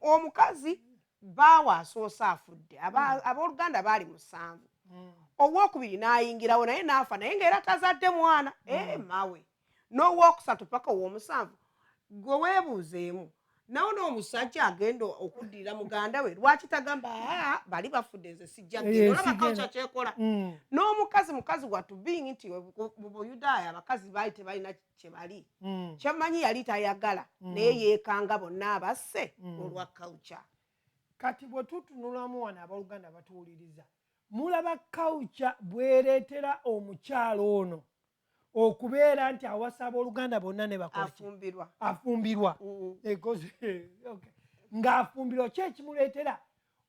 Speaker 5: omukazi baawa asoosa afudde abooluganda baali 7 owookubiri n'ayingirawo naye n'afa naye ng'era tazadde mwana mawe n'owookusatu paka ow'omusanvu gwe weebuuzeemu nawo n'omusajja agenda okuddirira muganda we lwaki tagamba bali bafudde nze sijja genda olaba kawuca kyekola. n'omukazi wattu being nti mu Buyudaaya abakazi baali tebalina kye bali kyemmanyi yali tayagala naye yeekanga bonna abasse olwa kawuca.
Speaker 3: kati bwe tutunulamu wano abooluganda batuwuliriza mulaba kawuca bwereetera omukyalo ono okubeera nti awasa abooluganda bonna ne afumbirwa ng'afumbirwa ki ekimuleetera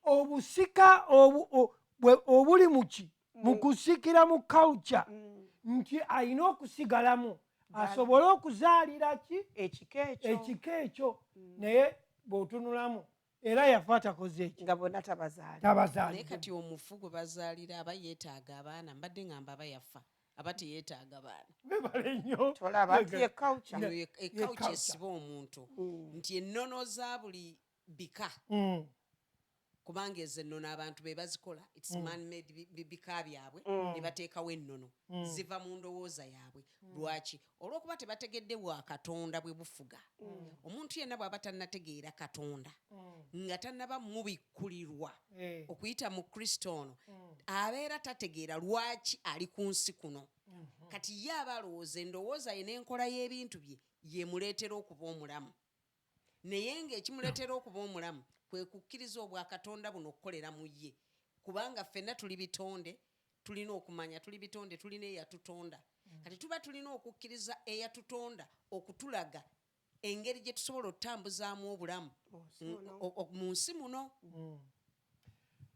Speaker 3: obusika obuli mu kusikira mu kawuca nti alina okusigalamu asobole okuzaalira ki ekika ekyo naye bw'otunulamu era yafa takoze eki
Speaker 5: nga bonna tabazaali.
Speaker 4: naye kati omufu gwe bazaalira aba yeetaaga abaana mbadde ngamba aba yafa aba teyeetaaga baana.
Speaker 3: bebale nnyo
Speaker 5: tolaba nti ekawuca
Speaker 4: esiba omuntu nti ennono za buli bika kubanga ezo ennono abantu be bazikola its man-made bika byabwe ne bateekawo ennono ziva mu ndowooza yaabwe. lwaki? olw'okuba tebategedde bwa Katonda bwe bufuga. omuntu yenna bw'aba tannategeera Katonda nga tannaba mubikkulirwa okuyita mu Kristo ono abeera tategeera lwaki ali ku nsi kuno. kati ye aba alowooza endowooza ye n'enkola y'ebintu bye yemuleetera okuba omulamu naye ng'ekimuleetera okuba omulamu kwe kukkiriza obwakatonda buno okukolera mu ye kubanga ffenna tuli bitonde tulina okumanya tuli bitonde tulina eyatutonda. kati tuba tulina okukkiriza eyatutonda okutulaga engeri gye tusobola okutambuzaamu obulamu mu nsi muno.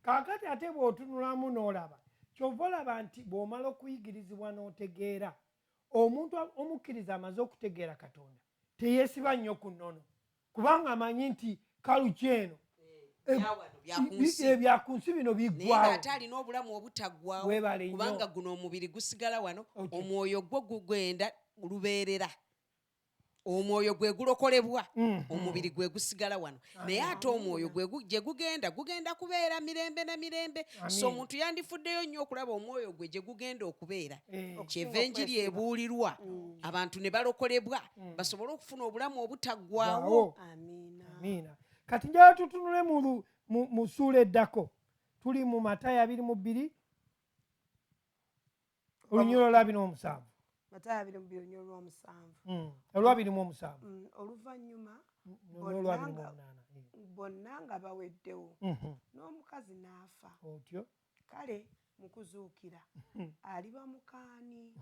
Speaker 3: kaakati ate bw'otunulamu n'olaba kyova olaba nti bw'omala okuyigirizibwa n'otegeera omuntu omukkiriza amaze okutegeera Katonda teyeesiba nnyo ku nnono kubanga amanyi nti kaluki eno ebyakunsi bino biggwawo
Speaker 4: naye ate alina obulamu obutaggwawo kubanga guno omubiri gusigala wano omwoyo gwo gugenda lubeerera omwoyo gwe gulokolebwa omubiri gwe gusigala wano naye ate omwoyo gye gugenda kubeera mirembe na mirembe. so omuntu yandifuddeyo nnyo okulaba omwoyo gwe gye gugenda okubeera kyeva enjiri ebuulirwa abantu ne balokolebwa basobole okufuna obulamu obutaggwawo.
Speaker 3: amiina. kati njala tutunule mu ssuula eddako tuli mu Matayo 22 olunyolo lwa 27
Speaker 5: Matayo 27 olw'omusanvu
Speaker 3: olwa 27
Speaker 5: oluvannyuma
Speaker 3: olwa 28
Speaker 5: bonna nga baweddewo n'omukazi n'afa
Speaker 3: otyo
Speaker 5: kale mu kuzuukira aliba mukaani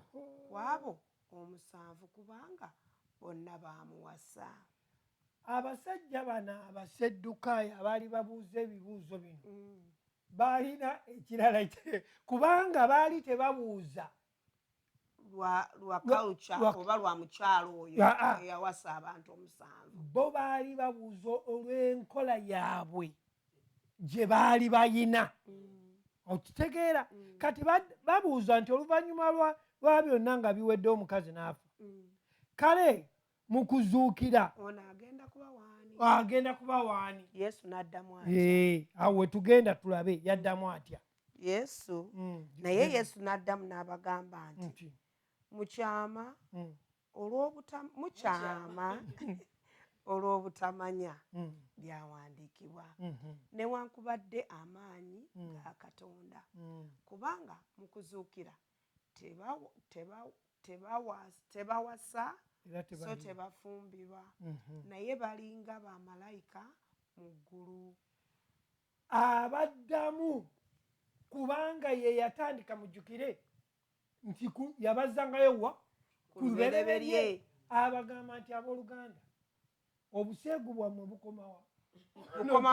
Speaker 5: kwabo omusanvu kubanga bonna baamuwasa.
Speaker 3: abasajja bano abaseddukayo abaali babuuza ebibuuzo bino baalina ekirala kubanga baali tebabuuza
Speaker 5: lwa culture oba lwa mukyalo oyo eyawasa abantu omusanvu.
Speaker 3: bo baali babuuza olw'enkola yaabwe gye baali bayina okitegeera kati babuuza nti oluvannyuma lwa byonna nga biweddewo omukazi n'afa kale mu kuzuukira
Speaker 5: ono agenda kuba waani?
Speaker 3: agenda kuba waani?
Speaker 5: Yesu n'addamu atya?
Speaker 3: awo wetugenda tulabe yaddamu atya
Speaker 5: Yesu naye Yesu n'addamu n'abagamba nti mukyama olw'obutamanya byawandiikibwa newankubadde amaanyi ga Katonda kubanga mu kuzuukira tebawasa so tebafumbirwa naye balinga bamalayika mu ggulu.
Speaker 3: abaddamu kubanga ye yatandika mujjukire nti yabazzangayo wa ku lubereberye abagamba nti abooluganda obuseegu bwammwe
Speaker 5: bukoma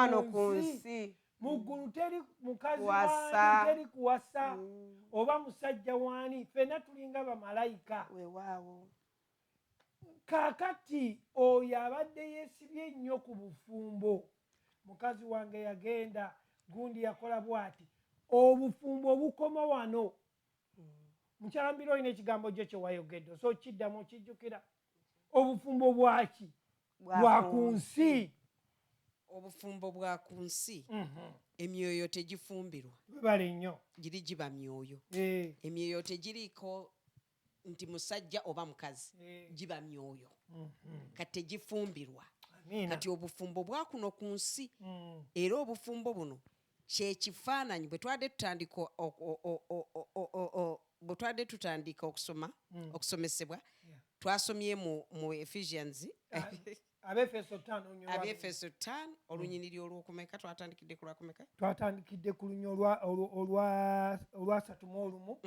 Speaker 5: no ku nsi
Speaker 3: mu ggulu teri mukazi waani teri kuwasa oba musajja waani ffenna tulinga bamalayika
Speaker 5: weewaawo.
Speaker 3: kaakati oyo abadde yeesibye ennyo ku bufumbo mukazi wange yagenda gundi yakola bw'ati obufumbo bukoma wano mukyalambira olina ekigambo gye kyewayogedde so kiddamu okijjukira obufumbo bwaki bwa ku nsi
Speaker 4: obufumbo bwa ku nsi emyoyo tegifumbirwa
Speaker 3: bale nnyo
Speaker 4: giri giba myoyo emyoyo tegiriiko nti musajja oba mukazi giba myoyo kati tegifumbirwa kati obufumbo bwa kuno ku nsi era obufumbo buno kyekifaananyi bwe twadde tutandika okusomesebwa twasomye mu Ephesians
Speaker 3: Abefeso
Speaker 4: 5 olunyiriri olw'okumeka twatandikidde ku lwakumeka
Speaker 3: twatandikidde ku lunya olwasatu mu olumu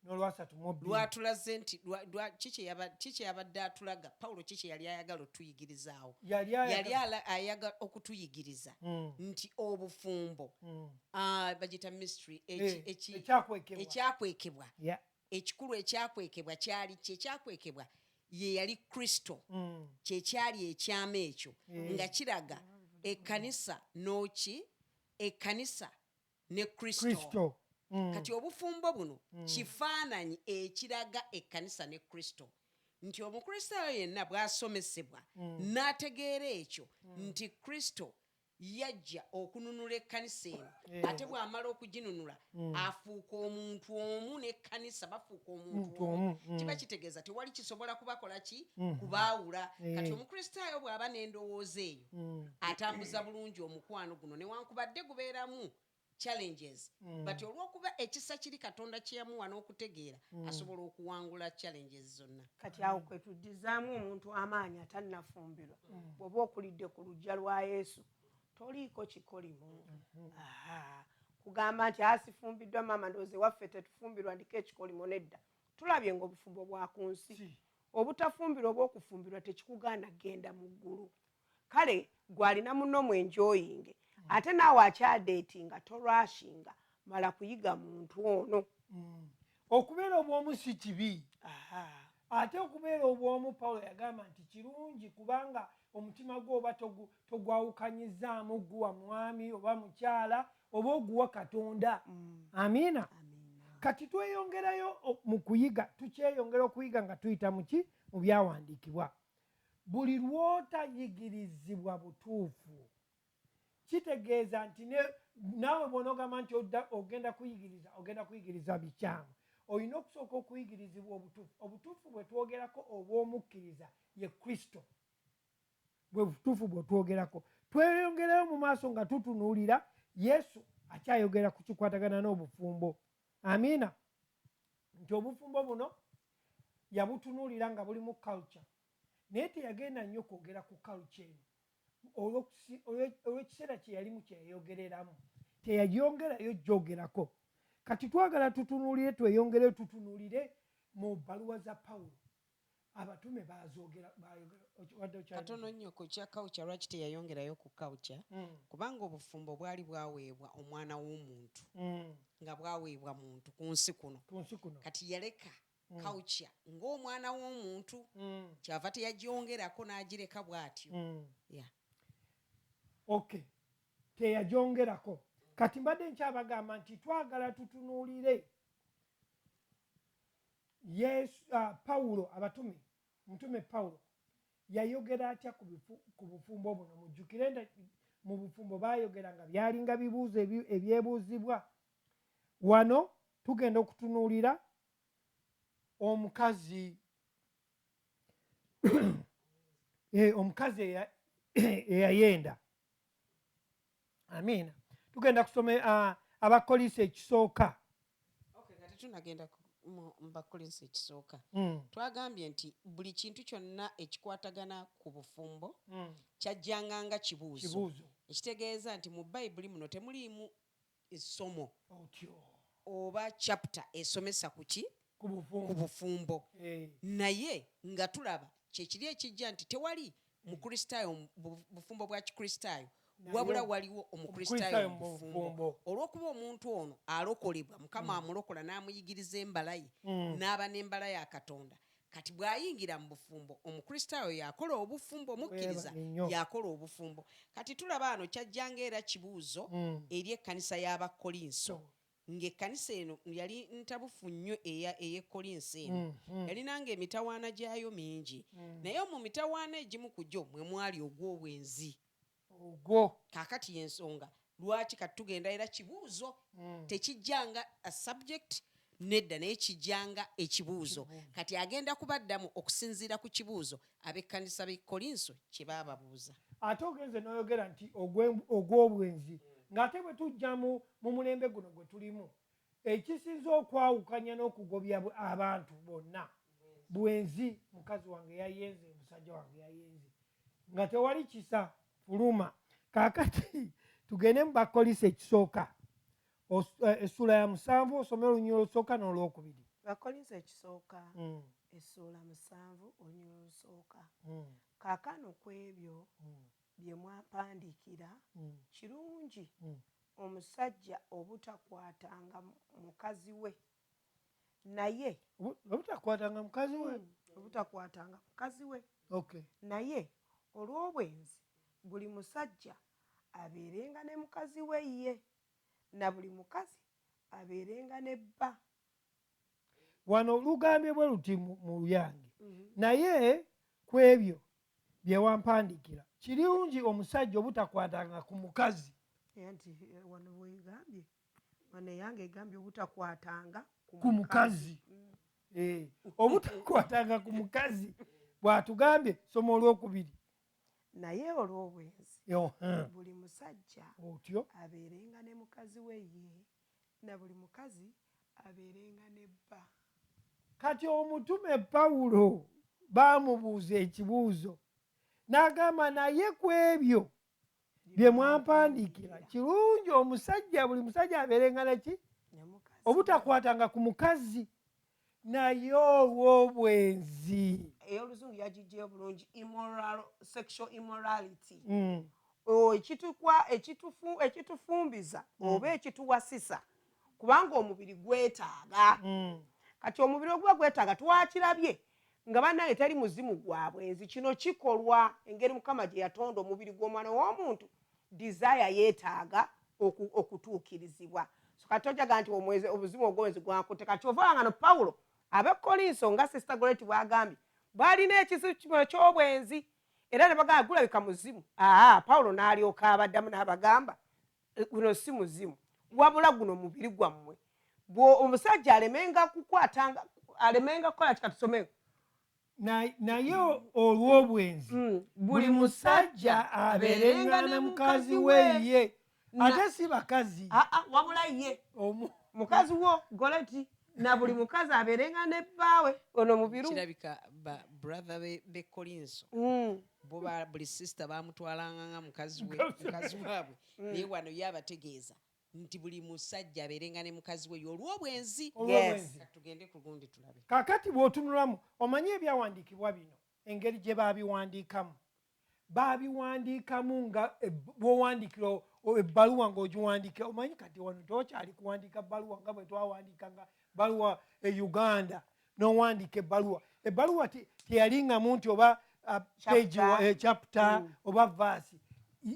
Speaker 3: n'olwasatu mu bbiri
Speaker 4: lwatulaze nti kiki yabadde atulaga Pawulo kiki yali ayagala otuyigirizaawo yali ayagala okutuyigiriza nti obufumbo bagita mystery ekyakwekebwa ekikulu ekyakwekebwa kyali ekyakwekebwa ye yali Kristo kyekyali ekyama ekyo nga kiraga ekkanisa ekkanisa ne Kristo kati obufumbo buno kifaananyi ekiraga ekkanisa ne Kristo nti omukristaayo yenna bw'asomesebwa n'ategeera ekyo nti Kristo yajja okununula ekkanisa eno ate bw'amala okuginunula afuuka omuntu omu n'ekkanisa bafuuka omuntu omu kiba kitegeeza tewali kisobola kubakola ki kubaawula kati omukristaayo bw'aba n'endowooza eyo atambuza bulungi omukwano guno newankubadde gubeeramu challenges but olw'okuba ekisa kiri Katonda kye yamuwa n'okutegeera asobola okuwangula challenges zonna.
Speaker 5: Kati awo kwe tuddizaamu omuntu amaanyi atannafumbirwa bw'oba okulidde ku luggya lwa Yesu toliiko kikolimo kugamba nti asifumbiddwa maama ndowooza waffe tetufumbirwa ndiko ekikolimo nedda tulabye ng'obufumbo bwa ku nsi obutafumbirwa oba okufumbirwa tekikugaana genda mu ggulu kale gwalina munno mu enjoyinge ate naawe akyadeetinga tolwashinga mala kuyiga muntu ono
Speaker 3: okubeera obwomu si kibi ate okubeera obwomu Pawulo yagamba nti kirungi kubanga omutima gwo oba togwawukanyizaamu guwa mwami oba mukyala oba oguwa Katonda. Amiina. Kati tweyongerayo mu kuyiga tukyeyongera okuyiga nga tuyita muki mu byawandiikibwa buli lwotayigirizibwa butuufu kitegeeza nti naawe bw'onoogamba nti ogenda kuyigiriza bikyamu olina okusooka okuyigirizibwa obutuufu bwe twogerako obw'omukkiriza ye Kristo bwe butuufu bwe twogerako tweyongerayo mu maaso nga tutunuulira Yesu akyayogera ku kikwatagana n'obufumbo. Amiina. nti obufumbo buno yabutunuulira nga buli mu culture naye teyagenda nnyo kwogera ku culture eno olw'ekiseera kye yalimu kyeyayogereramu teyagyongerayo gyogerako. Kati twagala tutunuulire tweyongere tutunuulire mu bbaluwa za Pawulo abatume bazoogera
Speaker 4: katono nnyo ku kya culture lwaki teyayongerayo ku culture kubanga obufumbo bwali bwaweebwa omwana w'omuntu nga bwaweebwa muntu ku nsi kuno kati yaleka culture ng'omwana w'omuntu kyava teyagyongerako n'agireka bw'atyo.
Speaker 3: Okay, teyagyongerako. Kati mbadde nkyabagamba nti twagala tutunuulire Yesu Pawulo abatume mutume Pawulo yayogera atya ku bufumbo buno. Mujjukire nti mu bufumbo baayogera nga byalinga bibuuzo ebyebuuzibwa. Wano tugenda okutunuulira omukazi omukazi eyayenda. Amiina. Tugenda kusoma Abakolinso ekisooka.
Speaker 4: Kati tunagenda mu Bakolinso ekisooka. Twagambye nti buli kintu kyonna ekikwatagana ku bufumbo kyajjanga nga kibuuzo. Ekitegeeza nti mu Bayibuli muno temuliimu essomo oba chapter esomesa kuki ku bufumbo. Naye nga tulaba kyekiri ekijja nti tewali mukristaayo bufumbo bwa kikristaayo wabula waliwo omukristaayo mu bufumbo. Olw'okuba omuntu ono alokolebwa Mukama amulokola n'amuyigiriza embala ye n'aba n'embala ya Katonda, kati bw'ayingira mu bufumbo omukristaayo yakola obufumbo, mukkiriza yakola obufumbo. Kati tulaba ano kyajjanga era kibuuzo eri ekkanisa y'Abakolinso ng'ekkanisa eno yali ntabufu nnyo ey'Ekolinso eno yalinanga emitawaana gyayo mingi naye mu mitawaana egimu ku gyo mwe mwali ogw'obwenzi. Kaakati y'ensonga lwaki kati tugenda era kibuuzo tekijjanga a subject nedda naye kijjanga ekibuuzo. Kati agenda kubaddamu okusinziira ku kibuuzo ab'ekkanisa b'e Kolinso kye baababuuza.
Speaker 3: Ate ogenze n'oyogera nti ogw'obwenzi ng'ate bwe tujja mu mulembe guno gwe tulimu ekisinza okwawukanya n'okugobya abantu bonna bwenzi. Mukazi wange yayenze, musajja wange yayenze, nga tewali kisa fuluma. Kaakati tugende mu Bakolinso ekisooka essula ya 7 osome olunyiriri olusooka n'olwokubiri.
Speaker 5: Bakolinso ekisooka essula 7 olunyiriri olusooka. Kaakano ku ebyo bye mwapandiikira kirungi omusajja obutakwatanga mukazi we naye
Speaker 3: obutakwatanga mukazi we
Speaker 5: obutakwatanga mukazi we
Speaker 3: okay.
Speaker 5: Naye olw'obwenzi buli musajja abeerenga ne mukazi we ye na buli mukazi abeerenga ne bba.
Speaker 3: Wano lugambye bwe luti mu Luyange naye ku ebyo bye wampandiikira kirungi omusajja obutakwatanga ku mukazi.
Speaker 5: Nti wano bwegambye wano eyange egambye obutakwatanga
Speaker 3: ku mukazi. Obutakwatanga ku mukazi bw'atugambye soma olwokubiri.
Speaker 5: Naye olw'obwenzi buli musajja abeerenga ne mukazi we ye na buli mukazi abeerenga ne bba.
Speaker 3: Kati omutume Pawulo baamubuuza ekibuuzo n'agamba naye ku ebyo bye mwampandiikira kirungi omusajja buli musajja abeerenga neki obutakwatanga ku mukazi naye olw'obwenzi.
Speaker 5: Ey'oluzungu yagijjayo bulungi sexual immorality. Ekitufumbiza oba ekituwasisa kubanga omubiri gwetaaga. Kati omubiri oguba gwetaaga twakirabye nga bannange teri muzimu gwa bwenzi. Kino kikolwa engeri Mukama gye yatonda omubiri gw'omwana w'omuntu desire yeetaaga okutuukirizibwa. So kati ojaga nti obuzimu obw'obwenzi gwakutte. Kati ovanga no Pawulo ab'Ekolinso nga Sister Goretti bw'agambye balina ekizibu ky'obwenzi era ne bagamba gulabika muzimu. Pawulo n'alyoka abaddamu n'abagamba guno si muzimu wabula guno mubiri gwammwe. Omusajja alemenga kukwatanga alemenga kukola kikatusomeko
Speaker 3: naye olw'obwenzi buli musajja abeerenga ne mukazi we ye ate si bakazi
Speaker 5: wabula ye mukazi wo Goretti na buli mukazi abeerenga ne bbaawe ono mubiru
Speaker 4: kirabika brother be Kolinso bo buli sister bamutwalanga nga mukazi waabwe naye wano yabategeeza nti buli musajja abeerenga ne mukazi we olw'obwenzi. Tugende ku gundi tulabe.
Speaker 3: Kaakati bw'otunulamu omanyi ebyawandiikibwa bino engeri gye baabiwandiikamu nga bw'owandiikira ebbaluwa ng'ogiwandiikira omanyi kati wano tokyali kuwandiika bbaluwa nga bwe twawandiikanga bbaluwa e Uganda n'owandiika ebbaluwa teyalingamu nti oba page chapter oba vaasi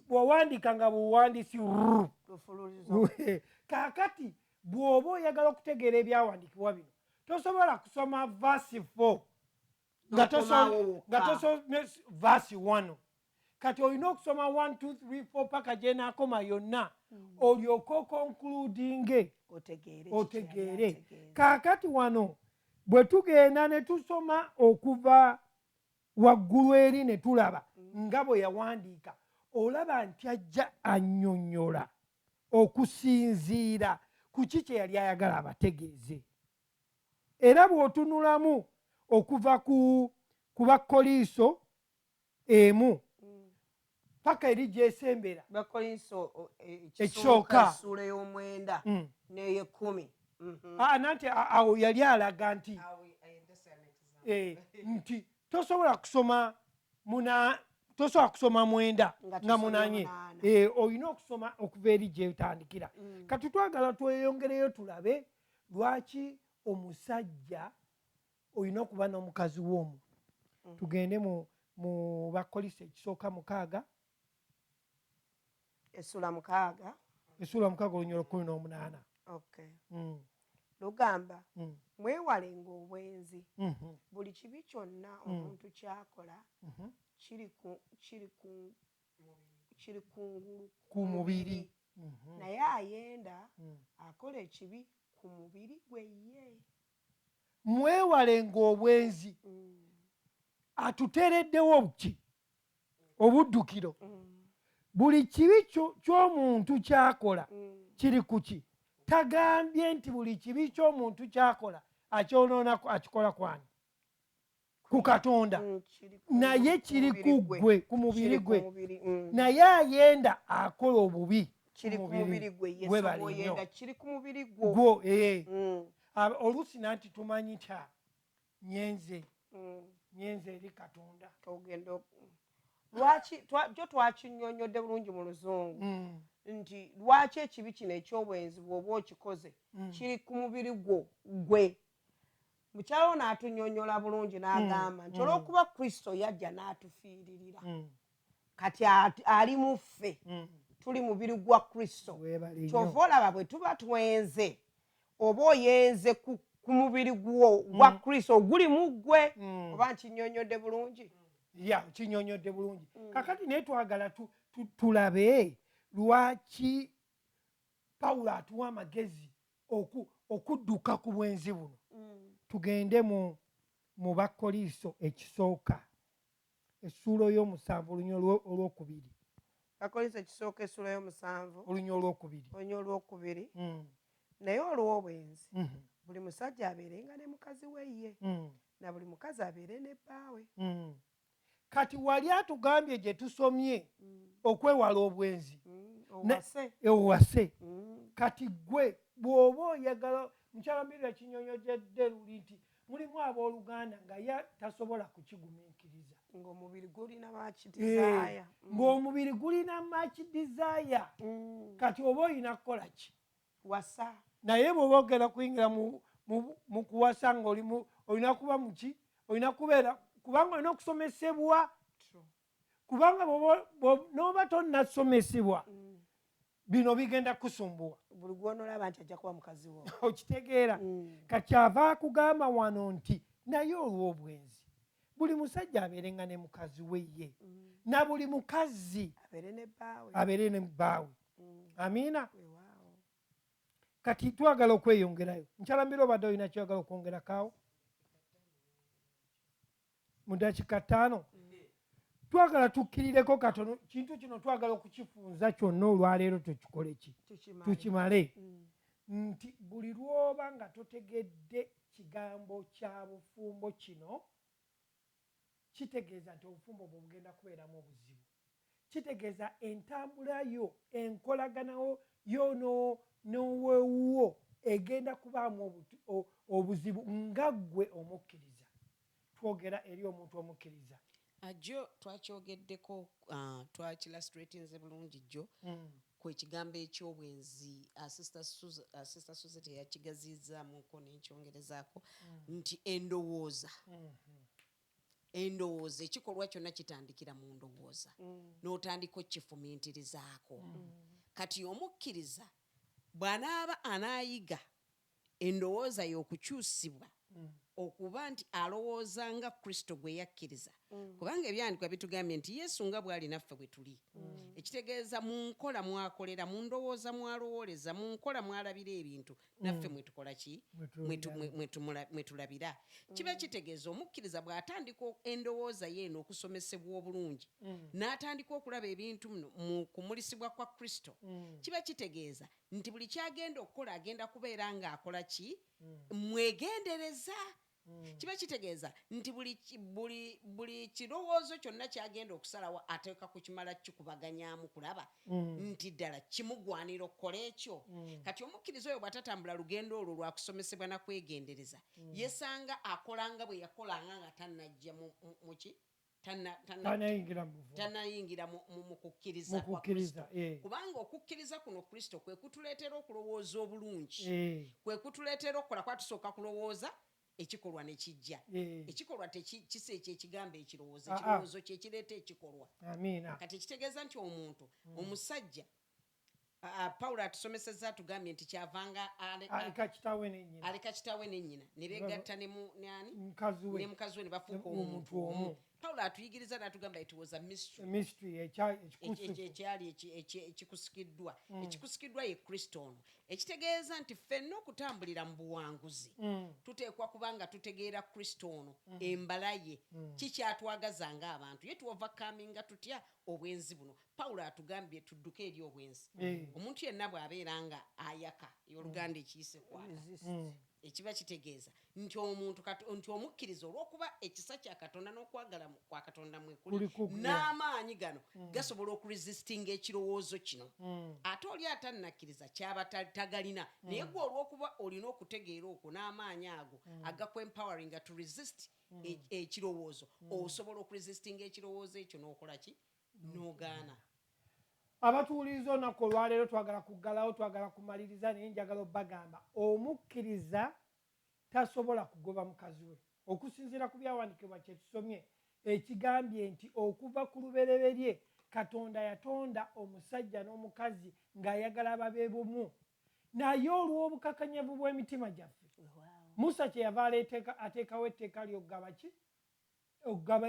Speaker 3: bw'owandiika nga bw'owandiisi kaakati bw'oba oyagala okutegeera ebyawandiikibwa bino tosobola kusoma vaasi 4 nga tosomye vaasi 1 kati olina okusoma 1 2 3 4 paka gye naakoma yonna olyoke okonkludinge otegeere. Kaakati wano bwe tugenda ne tusoma okuva waggulu eri ne tulaba nga bwe yawandiika olaba nti ajja annyonnyola okusinziira ku ki kye yali ayagala abategeeze. Era bw'otunulamu okuva ku Bakolinso 1 paka eri gyesembera
Speaker 5: Bakolinso
Speaker 3: ekisooka
Speaker 5: essula y'omwenda n'ey'ekkumi
Speaker 3: nanti awo yali alaga nti nti tosobola kusoma 9 nga munanye olina okusoma okuva eri gyetandikira. Kati twagala tweyongereyo tulabe lwaki omusajja olina okuba n'omukazi w'omu. Tugende mu Bakolinso ekisooka 6
Speaker 5: essula 6
Speaker 3: olunyo 18.
Speaker 5: Lugamba mwewalenga obwenzi buli kibi kyonna omuntu kyakola kiri ku mubiri naye ayenda akola ekibi ku mubiri gwe ye.
Speaker 3: Mwewalenga obwenzi atuteereddewo ki obuddukiro buli kibi ky'omuntu kyakola kiri ku ki. Tagambye nti buli kibi ky'omuntu kyakola akyonoona akikola kwani ku Katonda naye kiri ku gwe ku mubiri gwe naye ayenda akola obubi
Speaker 5: kiri ku mubiri gwe kiri ku mubiri
Speaker 3: gwo. Oluusi nanti tumanyi ta nyenze eri Katonda
Speaker 5: lwaki jo twakinnyonnyodde bulungi mu Luzungu nti lwaki ekibi kino eky'obwenzi bw'oba okikoze kiri ku mubiri gwe. Mukyalo n'atunnyonnyola bulungi n'agamba nti olw'okuba Kristo yajja n'atufiiririra kati ali mu ffe tuli mubiri gwa Kristo kyova olaba bwe tuba twenze oba oyenze ku mubiri gwa Kristo oguli mu ggwe. Oba nkinnyonnyodde bulungi?
Speaker 3: Kinnyonnyodde bulungi. Kakati naye twagala tulabe lwaki Pawulo atuwa amagezi okudduka ku bwenzi buno. Tugende mu Bakolinso ekisooka essula y'omusanvu olunyo olwokubiri.
Speaker 5: Bakolinso ekisooka essula y'omusanvu
Speaker 3: olunyo
Speaker 5: olwokubiri. Naye olw'obwenzi buli musajja abeerenga ne mukazi we ye na buli mukazi abeere ne bbaawe.
Speaker 3: Kati wali atugambye gye tusomye okwewala obwenzi owase. Kati gwe bw'oba oyagala mukyalambirira kinyonyojjedde luli nti mulimu abooluganda nga ye tasobola kukigumiikiriza
Speaker 5: ng'omubiri gulina makidizaaya
Speaker 3: ng'omubiri gulina makidizaaya. Kati oba olina kukola ki?
Speaker 5: Wasa.
Speaker 3: Naye bw'oba ogenda kuyingira mu kuwasa nga olina kuba muki olina kubeera kubanga olina okusomesebwa kubanga n'oba tonnasomesebwa bino bigenda kusumbuwa.
Speaker 5: Buli gw'onoolaba nti ajja kuba mukazi wo
Speaker 3: okitegeera. Kakyava akugamba wano nti naye olw'obwenzi buli musajja abeerenga ne mukazi we ye na buli mukazi abeere ne bbaawe. Amiina. Kati twagala okweyongerayo. Nkyalambira obadde olina kyagala okwongerakaawo mu dakiika 5. Twagala tukkirireko katono kintu kino twagala okukifunza kyonna olwaleero tukikole ki tukimale. nti buli lwoba nga totegedde kigambo kya bufumbo kino kitegeeza nti obufumbo bwe bugenda kubeeramu obuzibu, kitegeeza entambula yo enkolaganawo yo n'owewuwo egenda kubaamu obuzibu nga ggwe omukkiriza. Twogera eri omuntu omukkiriza.
Speaker 4: Ajjo twakyogeddeko twakilasturatinze bulungi jjo ku ekigambo eky'obwenzi. Sister Suzette yakigaziizaamuko n'ekyongerezaako nti endowooza. Endowooza ekikolwa kyonna kitandikira mu ndowooza n'otandika okkifumiintirizaako. Kati omukkiriza bw'anaaba anaayiga endowooza y'okukyusibwa okuba nti alowooza nga Kristo gwe yakkiriza, kubanga ebyandikwa bitugambye nti Yesu nga bw'ali naffe bwe tuli, ekitegeeza mu nkola mwakolera, mu ndowooza mwalowooleza, mu nkola mwalabira ebintu, naffe mwe tukola ki? Mwe tulabira. Kiba kitegeeza omukkiriza bw'atandika endowooza yeeno okusomesebwa obulungi n'atandika okulaba ebintu mu kumulisibwa kwa Kristo, kiba kitegeeza nti buli kyagenda okukola agenda kubeera ng'akola ki? Mwegendereza. Kiba kitegeeza nti buli kirowoozo kyonna kyagenda okusalawo ateeka kukimala kikubaganyaamu kulaba nti ddala kimugwanira okukola ekyo. Kati omukkiriza oyo bw'atatambula lugendo olwo lwa kusomesebwa na kwegendereza, yesanga akolanga bwe yakolanga nga tannajja mu ki? Tannayingira mu kukkiriza kwa Kristo. Kubanga okukkiriza kuno Kristo kwe kutuleetera okulowooza obulungi, kwe kutuleetera okukola kwa tusooka kulowooza ekikolwa ne kijja. Ekikolwa kisa ekigambo ekirowoozo, ekirowoozo kye kireeta ekikolwa. Kati kitegeeza nti omuntu omusajja Pawulo atusomesezza atugambye nti kyavanga aleka kitaawe ne nnyina ne beegatta ne mukazi we ne bafuuka omuntu omu. Pawulo atuyigiriza n'atugamba it was a mystery ekyali ekikusikiddwa. Ekikusikiddwa ye Kristo ono. Ekitegeeza nti ffenna okutambulira mu buwanguzi tuteekwa kubanga tutegeera Kristo ono, embala ye, kikyatwagaza ng'abantu, ye tuovercominga tutya obwenzi buno. Pawulo atugambye tudduke eri obwenzi. Omuntu yenna bw'abeera nga ayaka y'oluganda ekiyise kwata, ekiba kitegeeza nti omuntu nti omukkiriza olw'okuba ekisa kya Katonda n'okwagala kwa Katonda mwekuli n'amaanyi gano gasobola okuresistinga ekirowoozo kino. Ate oli atannakkiriza kyaba tagalina, naye gwe olw'okuba olina okutegeera okwo n'amaanyi ago agakwempoweringa to resist ekirowoozo, osobola okuresistinga ekirowoozo ekyo n'okola ki? N'ogaana.
Speaker 3: Abatuwuliriza olunaku olwaleero twagala kuggalawo, twagala kumaliriza, naye njagala obbagamba omukkiriza tasobola kugoba mukazi we. Okusinziira ku byawandiikibwa kye tusomye, ekigambye nti okuva ku lubereberye Katonda yatonda omusajja n'omukazi ng'ayagala babe bumu, naye olw'obukakanyavu bw'emitima gyaffe Musa kyeyava ateekawo etteeka ly'okugaba ki? Okugaba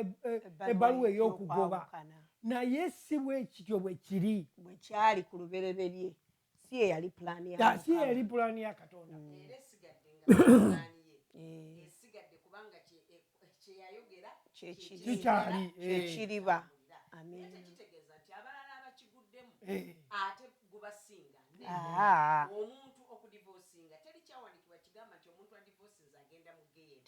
Speaker 3: ebbaluwa ey'okugoba. Naye si bwe kityo bwe kiri,
Speaker 5: bwe kyali ku lubereberye, si ye yali pulaani
Speaker 3: ya Katonda.
Speaker 4: Era esigadde nga pulaani ye esigadde kubanga kyeyayogera
Speaker 5: kyekiriba.
Speaker 4: Kitegeeza nti abalala abakiguddemu ate gubasinga. Omuntu okudivoosinga teri kyawandiikibwa kigamba nti omuntu adivoosinza agenda mu geyeena.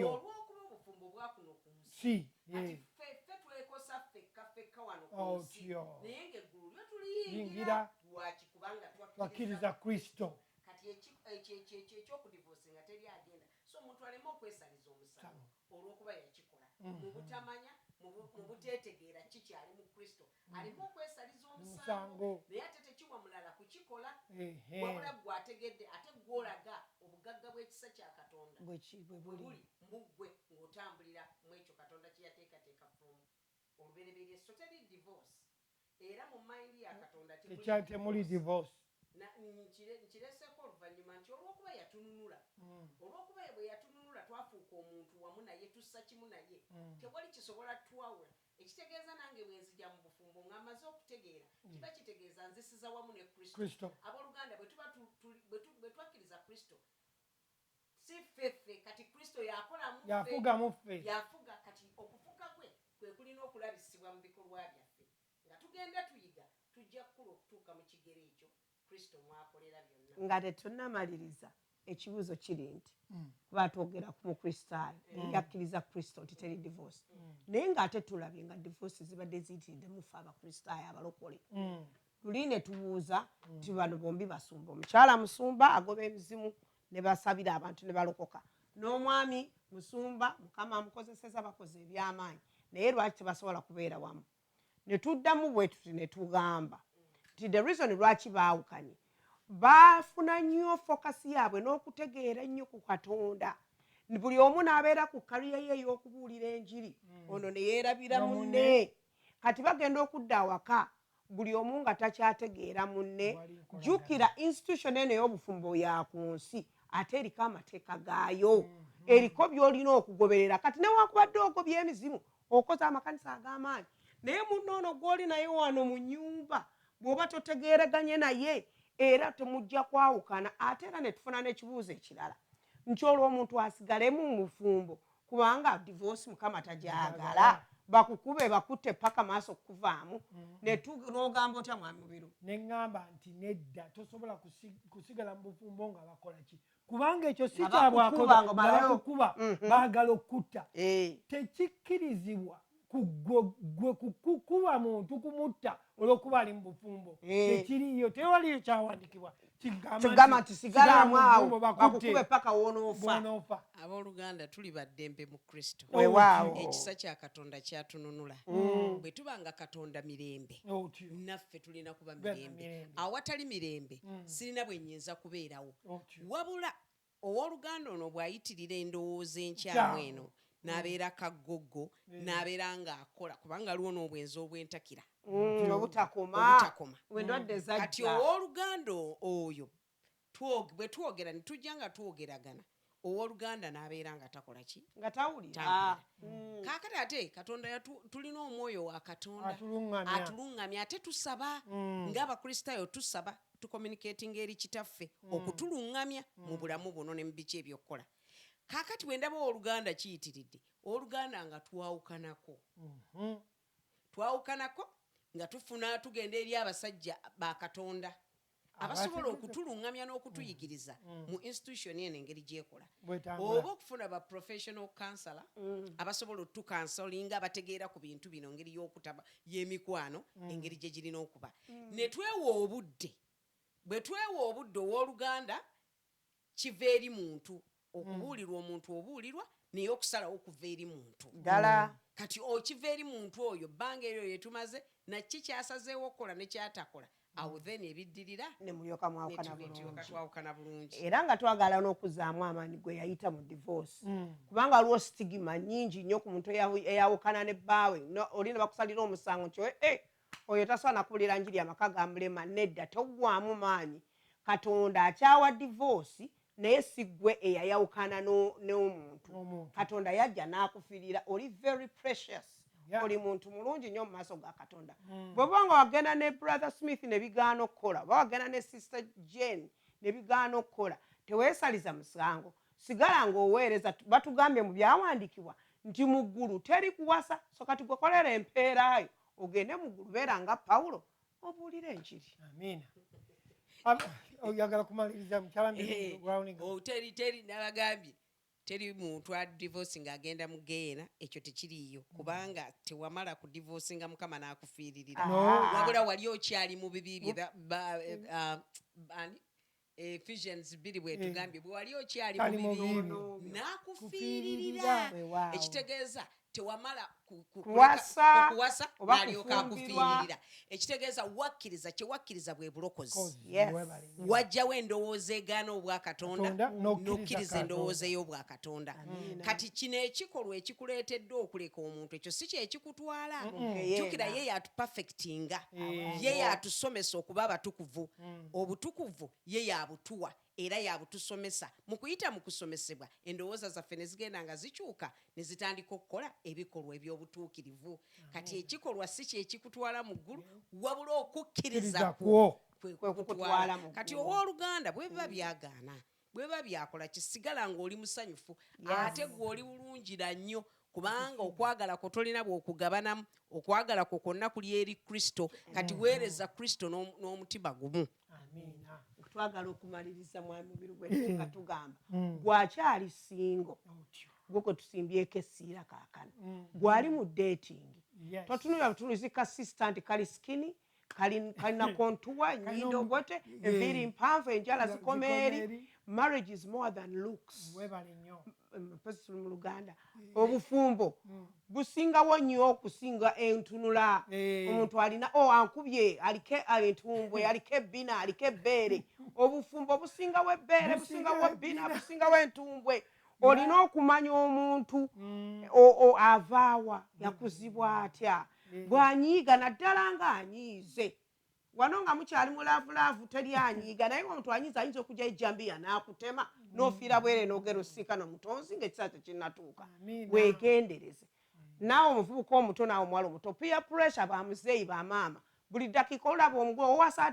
Speaker 4: Olw'okuba obufumbo bwakuno ku nsi, kati ffe twekosa ffekka wano ku nsi, naye ng'eggulu lyo tuliyingira lwaki? Kubanga
Speaker 3: twakkiriza Kristo.
Speaker 4: Kati ekyokudivoosinga teri agenda, so omuntu aleme okwesaliza omusango olw'okuba yakikola mu butamanya, mu buteetegeera kikyali mu Kristo. Aleme okwesaliza omusango, naye ate tekiwa mulala kukikola, wabula gw'ategedde ate gw'olaga obugagga bw'ekisa kya Katonda bwe buli mu ggwe ng'otambulira mu ekyo Katonda kye yateekateeka from olubereberye. So teri divorce, era mu mayindi ya Katonda
Speaker 3: temuli divorce.
Speaker 4: Nkireseeko oluvannyuma nti olw'okuba yatununula, olw'okuba bwe yatununula twafuuka omuntu wamu naye, tussa kimu naye, tewali kisobola twawula. Ekitegeeza nange bwe nzija mu bufumbo nga maze okutegeera, kiba kitegeeza nzisiza wamu ne Kristo. Abooluganda bwe twakkiriza Kristo, si ffeffe kati Kristo
Speaker 3: yafuga mu ffe.
Speaker 4: Yafuga kati okufuga kwe kulina okulabisibwa mu bikolwa byaffe. Nga tugenda tuyiga tujja kukula okutuuka mu kigero ekyo
Speaker 5: nga tetunnamaliriza ekibuuzo kiri nti kuba twogera ku mukristaayo yakkiriza kristo nti teri divorce naye ng'ate tulabye nga divorce zibadde ziyitiridde mufe abakristaayo abalokole luli ne tubuuza nti bano bombi basumba omukyala musumba agoba emizimu ne basabira abantu ne balokoka n'omwami musumba mukama amukozeseza bakoze ebyamaanyi naye lwaki tebasobola kubeera wamu ne tuddamu bwe tuti ne tugamba nti the reason lwaki baawukanye baafuna nnyo fokasi yaabwe n'okutegeera ennyo ku katonda buli omu n'abeera ku kaliya ye ey'okubuulira enjiri ono ne yeerabira munne kati bagenda okudda awaka buli omu nga takyategeera munne jjukira institution eno ey'obufumbo ya ku nsi ate eriko amateeka gaayo eriko by'olina okugoberera kati newakubadde ogobya emizimu okoze amakanisa ag'amaanyi naye munnoono gw'oli naye wano mu nnyumba bw'oba totegeeraganye naye era temujja kwawukana ate era ne tufuna n'ekibuuzo ekirala nti olwo omuntu asigalemu mu bufumbo kubanga divorce mukama tagyagala bakukube bakutte paka maaso okuvaamu n'ogamba otya mwami mubiru
Speaker 3: neŋŋamba nti nedda tosobola kusigala mu bufumbo nga bakola ki kubanga ekyo si kyabwakobakukuba baagala okutta tekikkirizibwa gwe kukuba muntu kumutta olw'okuba ali mu bufumbo tekiriyo tewaliyo kyawandikibwa
Speaker 5: kigamba nti sigalamu awo bakukube paka wonoofa
Speaker 4: abooluganda tuli baddembe mu kristo
Speaker 5: weewaawo
Speaker 4: ekisa kya katonda kyatununula bwe tuba nga katonda mirembe naffe tulina kuba mirembe awatali mirembe sirina bwe nnyinza kubeerawo wabula owooluganda ono bw'ayitirira endowooza enkyamu eno n'abeera kagoggo n'abeera ng'akola kubanga aliwo n'obwenzi obwentakira
Speaker 5: obutakoma
Speaker 4: kati owooluganda oyo bwe twogera ne tujja nga twogeragana owooluganda n'abeera nga takola ki
Speaker 5: nga tawulira
Speaker 4: kaakati ate katonda tulina omwoyo wa katonda atuluŋŋamya ate tusaba ng'abakristaayo tusaba tucommunicating eri kitaffe okutuluŋŋamya mu bulamu buno ne mu biki ebyokukola kaakati bwe ndaba oluganda kiyitiridde oluganda nga twawukanako nga tugenda eri abasajja ba katonda abasobola okutuluŋŋamya n'okutuyigiriza mu institution eno engeri gyekola oba okufuna ba professional counselor abasobola otukansolinga abategeera ku bintu bino engeri y'okutaba y'emikwano engeri gye girina okuba ne twewa obudde bwe twewa obudde owooluganda kiva eri muntu okubuulirwa omuntu obuulirwa naye okusalawo okuva eri muntu
Speaker 5: ddala
Speaker 4: kati okiva eri muntu oyo bbanga eryo yetumaze nakiki kyasazeewo okukola nekyatakola awo then ebiddirira
Speaker 5: ne mulyoka
Speaker 4: mwawukana bulungi
Speaker 5: era nga twagala n'okuzaamu amaanyi gwe yayita mu divorce kubanga waliwo sitigima nnyingi nnyo ku muntu eyawukana ne bbaawe olina bakusalira omusango nti oyo tasobola nakubuulira njiri amaka gamulema nedda toggwamu maanyi katonda akyawa divorce naye si ggwe eyayawukana n'omuntu katonda yajja n'akufiirira oli very precious oli muntu mulungi nnyo mu maaso ga katonda bw'oba nga wagenda ne brother Smith ne bigaana okukola oba wagenda ne sister Jane ne bigaana okukola teweesaliza musango sigala ng'oweereza batugambye mu byawandiikibwa nti mu ggulu teri kuwasa so kati gwe kolera empeerayo ogende mu ggulu beera nga Pawulo obuulire enjiri
Speaker 3: amiina oyagala kumaliriza
Speaker 4: teri nabagambye teri muntu adivorce ng'agenda mu geena ekyo tekiriiyo kubanga tewamala ku divorce nga mukama n'akufiiririra wabula wali okyali mu bibi Ephesians 2 bwe tugambye bwe wali okyali mu bibi n'akufiiririra ekitegeeza tewamala kuwasa n'alyoka akufiiririra ekitegeeza wakkiriza kyewakkiriza bwe bulokozi wajjawo endowooza egaana obwakatonda n'okkiriza endowooza ey'obwakatonda kati kino ekikolwa ekikuleetedde okuleka omuntu ekyo si kyekikutwala jjukira ye yatupafekitinga ye yatusomesa okuba abatukuvu obutukuvu ye yabutuwa era yabutusomesa mu kuyita mu kusomesebwa endowooza zaffe ne zigenda nga zikyuka ne zitandika okukola ebikolwa eby'obutuukirivu kati ekikolwa si kyekikutwala mu ggulu wabula okukkiriza kwo kwekukutwala kati owooluganda bwe biba byagaana bwe biba byakola kisigala ng'oli musanyufu ate gwe oli bulungira nnyo kubanga okwagala kwo tolina bw'okugabanamu okwagala kwo kwonna kuli eri Kristo kati weereza Kristo n'omutima gumu
Speaker 3: Amina.
Speaker 5: Twagala okumaliriza mwami birugwe nga tugamba gwakyali singo gwe kwe tusimbyeko essiira kaakano gwali mu dating totunula butunuzi ka assistant kali skini kalina kontuwa nyindo ogote enviiri mpanvu enjala zikoma eri. Marriage is more than looks. Mpesi mu Luganda obufumbo busingawo nnyo okusinga entunula. Omuntu alina ankubye aliko entumbwe aliko ebbina aliko ebbeere. Obufumbo busingawo ebbeere busingawo ebbina busingawo entumbwe. Olina okumanya omuntu avaawa yakuzibwa atya bw'anyiiga naddala ng'anyiize. Wano nga mukyali mulaavu teri anyiiga naye omuntu anyiiza ayinza okujja ejjambiya n'akutema n'ofiira bwere n'ogera osinkana omutonzi ng'ekiseera tekinnatuuka. Weegendereze naawe omuvubuka omuto naawe omuwala omuto peer pressure bamuzeeyi bamaama buli ddakiika olaba omugole owasa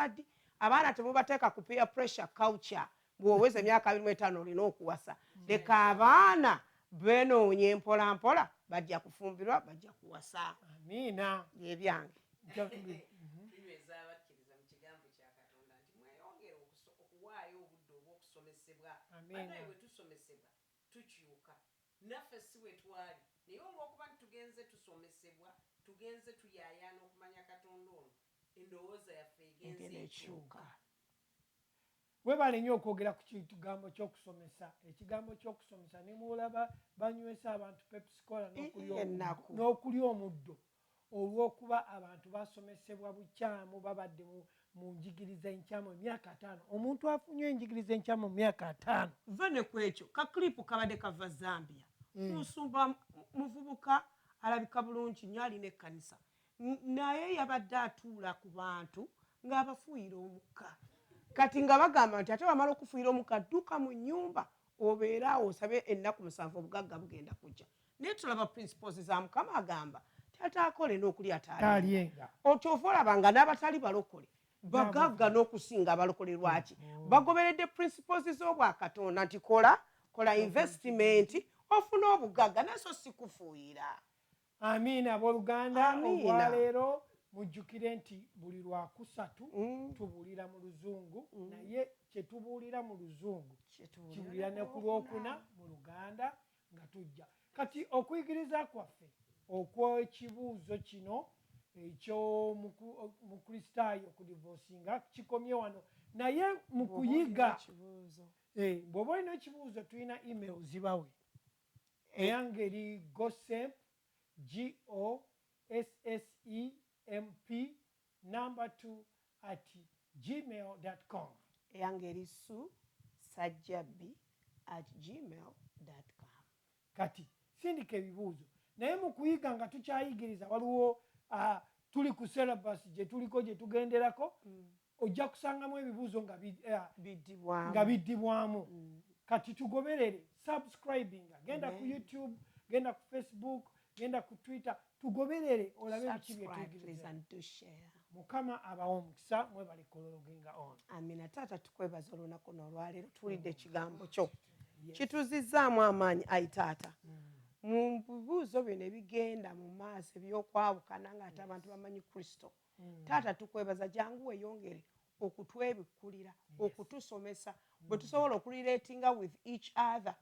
Speaker 5: ddi abaana temubateeka ku peer pressure culture bw'oweza emyaka 25 olina okuwasa. Leka abaana benoonye mpola mpola bajja kufumbirwa bajja kuwasa.
Speaker 3: Amiina.
Speaker 5: Ebyange
Speaker 4: tunyweza abakkiriza mu kigambo kya Katonda nti mweyongere okuwaayo obudde obw'okusomesebwa. Banaye bwe tusomesebwa tukyuka naffe si we twali naye olw'okuba tugenze tusomesebwa tugenze tuyaayaana okumanya Katonda ono endowooza yaffe egenze ekyuka.
Speaker 3: Webale nnyo okwogera ku kigambo ky'okusomesa. Ekigambo ky'okusomesa ne mulaba banywesa abantu Pepsi Cola n'okulya omuddo olw'okuba abantu basomesebwa bukyamu babadde mu njigiriza enkyamu emyaka 5. Omuntu afunye enjigiriza enkyamu mu myaka 5.
Speaker 5: Va ne ku ekyo ka klipu kabadde kava Zambia. Musumba muvubuka alabika bulungi nnyo alina ekkanisa naye yabadde atuula ku bantu ng'abafuuyira omukka. Kati nga bagamba nti ate wamala okufuuyira omukka dduka mu nnyumba obeera awo osabe ennaku 7 obugagga bugenda kujja. Naye tulaba principles za Mukama agamba tatakole n'okulya taliyenga. Okyova olaba nga n'abatali balokole bagagga n'okusinga abalokole. Lwaki? Bagoberedde principles z'obwakatonda nti kola investment ofune obugagga naye so si kufuuyira.
Speaker 3: Amiina abooluganda. Olwaleero mujjukire nti buli Lwakusatu tubuulira mu Luzungu naye kye tubuulira mu Luzungu kibuulira ne ku Lwokuna mu Luganda nga tujja. Kati okuyigiriza kwaffe okw'ekibuuzo kino eky'omukristaayo okudivosinga kikomye wano naye mu kuyiga bw'oba olina ekibuuzo tulina email zibawe. Eyange eri gossep GOSSEMP2@gmail.com.
Speaker 5: Eyange eri susajjabi@gmail.com.
Speaker 3: Kati sindika ebibuuzo naye mu kuyiga nga tukyayigiriza waliwo tuli ku syllabus gye tuliko gye tugenderako ojja kusangamu ebibuuzo nga biddibwamu. Kati tugoberere subscribing. Genda ku YouTube, genda ku Facebook, genda ku Twitter, tugoberere olabe ebiki bye tuyigiriza. Mukama abawa omukisa mwebale kolologenga on.
Speaker 5: Amina. Taata tukwebaza olunaku n'olwaleero tuwulidde ekigambo kyo kituzizaamu amaanyi. Ayi taata mu bibuuzo bino ebigenda mu maaso ebyokwawukana ng'ate abantu bamanyi Kristo. Taata tukwebaza jangu weyongere okutwebikkulira okutusomesa bwe tusobola okurelatinga with each other.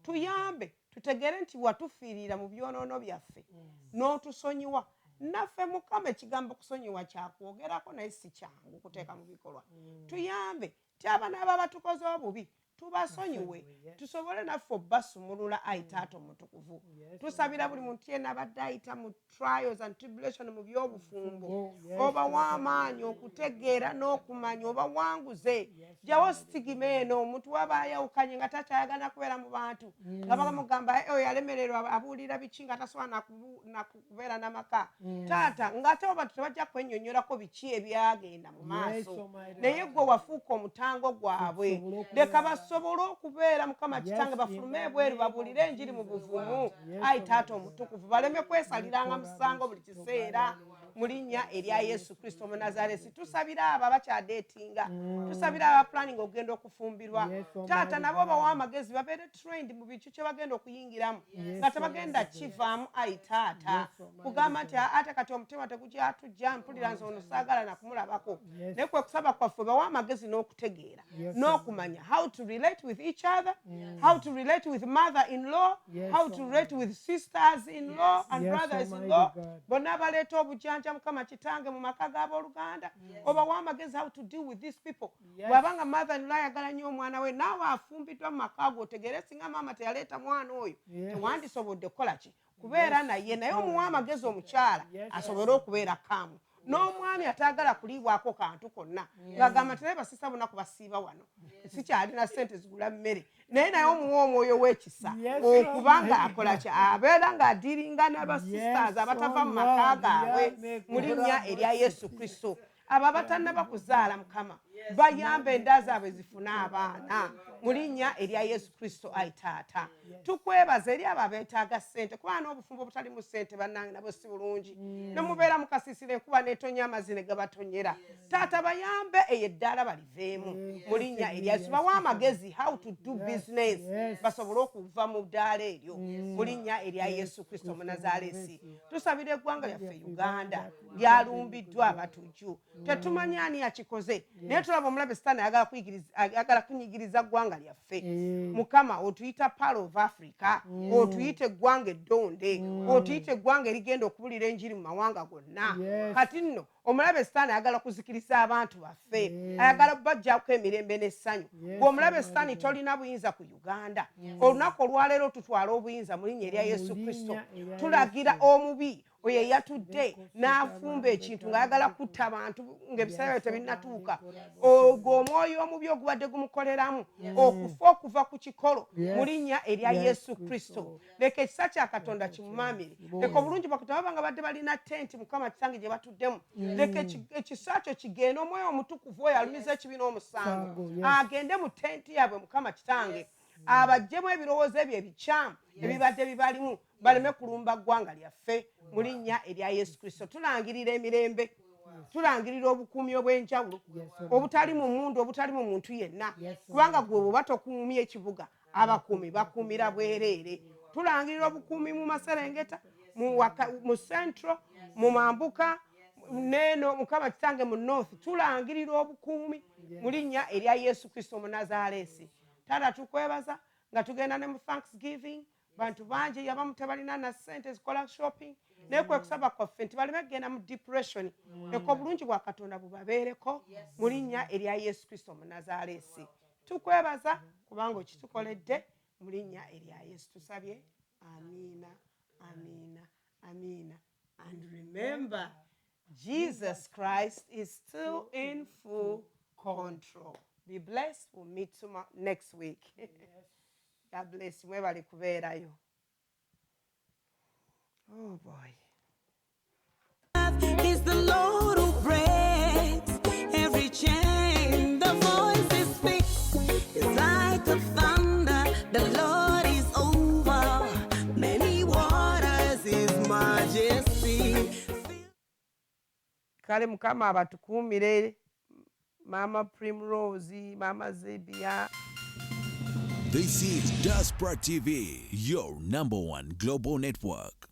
Speaker 5: Tuyambe tutegere nti watufiirira mu byonoono byaffe n'otusonyiwa. Naffe Mukama ekigambo kusonyiwa kyakwogerako naye si kyangu kuteeka mu bikolwa. Tuyambe ti abaana aba batukoze obubi tubasonyiwe tusobole naffe obbasumulula. Ayi taata omutukuvu tusabira buli muntu yenna abadde ayita mu trials and tribulation mu by'obufumbo oba w'amaanyi okutegeera n'okumanya oba wanguze. Jawo sitigima eno omuntu waba ayawukanye nga takyayagala kubeera mu bantu nga bagamugamba oyo yalemererwa abuulira biki nga tasobola nakubeera n'amaka. Taata ng'ate oba tebajja kwennyonnyolako biki ebyagenda mu maaso naye gwe wafuuka omutango gwabwe. Leka basobole okubeera mukama kitange bafulume ebweru babuulire enjiri mu buvumu ayi taata omutukuvu baleme kwesaliranga musango buli kiseera mu linnya erya Yesu Kristo Omunazaalesi. Tusabira abo abakyadeetinga, tusabira aba planning okugenda okufumbirwa, taata nabo bawa amagezi babeere trained mu bintu kye bagenda okuyingiramu nga tebagenda kivaamu ayi taata kugamba nti ate kati omutima tegukyatujja mpulira nze ono saagala nakumulabako. Naye kwe kusaba kwaffe bawa amagezi n'okutegeera n'okumanya how to relate with each other, how to relate with mother-in-law, how to relate with sisters-in-law and brothers-in-law. Bonna baleeta obujjanja mukama kitange mu maka g'abooluganda obawa amagezi how to deal with these people. Bw'abanga mother-in-law ayagala nnyo omwana we naawe afumbiddwa mu maka go otegeere singa maama teyaleeta mwana oyo tewandisobodde kukola ki kubeera naye omuwa amagezi omukyala asobole okubeera kaamu. N'omwami ataagala kuliibwako kantu konna ng'agamba nti naye basisa bunaku basiiba wano sikyalina ssente zigula mmere naye omuwa omwoyo w'ekisa okubanga akola ki abeera ng'adiiringa n'abasisters abatava mu maka gaabwe mu linnya erya Yesu Kristo. Abo abatannaba kuzaala mukama bayamba enda zaabwe zifune abaana mu linnya erya Yesu Kristo ayi taata. Tukwebaza eri abo abeetaaga ssente kuba n'obufumbo obutalimu ssente bannange nabwo si bulungi ne mubeera mukasiisira enkuba n'etonya amazzi ne gabatonyera. Taata bayambe eyo eddaala baliveemu mu linnya erya Yesu. Bawa amagezi how to do business basobole okuva mu ddaala eryo mu linnya erya Yesu Kristo Omunazaalesi. Tusabira eggwanga lyaffe Uganda lyalumbiddwa abatujju tetumanya ani yakikoze naye tulaba omulabe Sitaani ayagala kunyigiriza ggwanga lyaffe. Mukama otuyita Pearl of Africa, otuyita eggwanga eddonde, otuyita eggwanga erigenda okubulira enjiri mu mawanga gonna. Kati nno omulabe Sitaani ayagala kuzikiriza abantu baffe, ayagala bajjako emirembe n'essanyu. Bw'omulabe Sitaani tolina buyinza ku Uganda. Olunaku olwaleero tutwala obuyinza mu linnya erya Yesu Kristo. Tulagira omubi oyo yatudde n'afumba ekintu ng'ayagala kutta abantu ng'ebiseera byo tebinnatuuka. Ogwo omwoyo omubi ogubadde gumukoleramu okufa okuva ku kikolo mu linnya erya Yesu Kristo. Leka ekisa kya Katonda kimumaamire. Leka obulungi bwakutaba banga badde balina tenti mukama kitange gye batuddemu. Leka ekisa kyo kigenda omwoyo omutukuvu oyo alumiza ekibi n'omusango agende mu tenti yaabwe mukama kitange abajjemu ebirowoozo ebyo ebikyamu ebibadde bibalimu baleme kulumba ggwanga lyaffe mu linnya erya Yesu Kristo. Tulangirira emirembe, tulangirira obukuumi obw'enjawulo obutali mu mundu obutali mu muntu yenna kubanga gwe bw'oba tokuumye ekibuga abakuumi bakuumira bwereere. Tulangirira obukuumi mu Maserengeta, mu Central, mu Mambuka neno mukama kitange mu North. Tulangirira obukuumi mu linnya erya Yesu Kristo Omunazaalesi. Taata tukwebaza nga tugenda ne mu Thanksgiving bantu bangi yabamu tebalina na ssente zikola shopping naye kwe kusaba kwaffe nti baleme kugenda mu depression. Leka obulungi bwa Katonda bubabeereko mu linnya erya Yesu Kristo Omunazaalesi. Tukwebaza kubanga okitukoledde mu linnya erya Yesu tusabye. Amiina, amiina, amiina. And remember, Jesus Christ is still in full control. Be blessed. We'll meet next week. God bless you. Mwebale kubeerayo. Oh boy.
Speaker 2: He's the Lord who breaks every chain. The voice he speaks is like a thunder. The Lord is over many waters, His majesty.
Speaker 5: Kale mukama abatukuumire Mama Primrose, Mama Zebia.
Speaker 1: This is Diaspora TV, your #1 global network.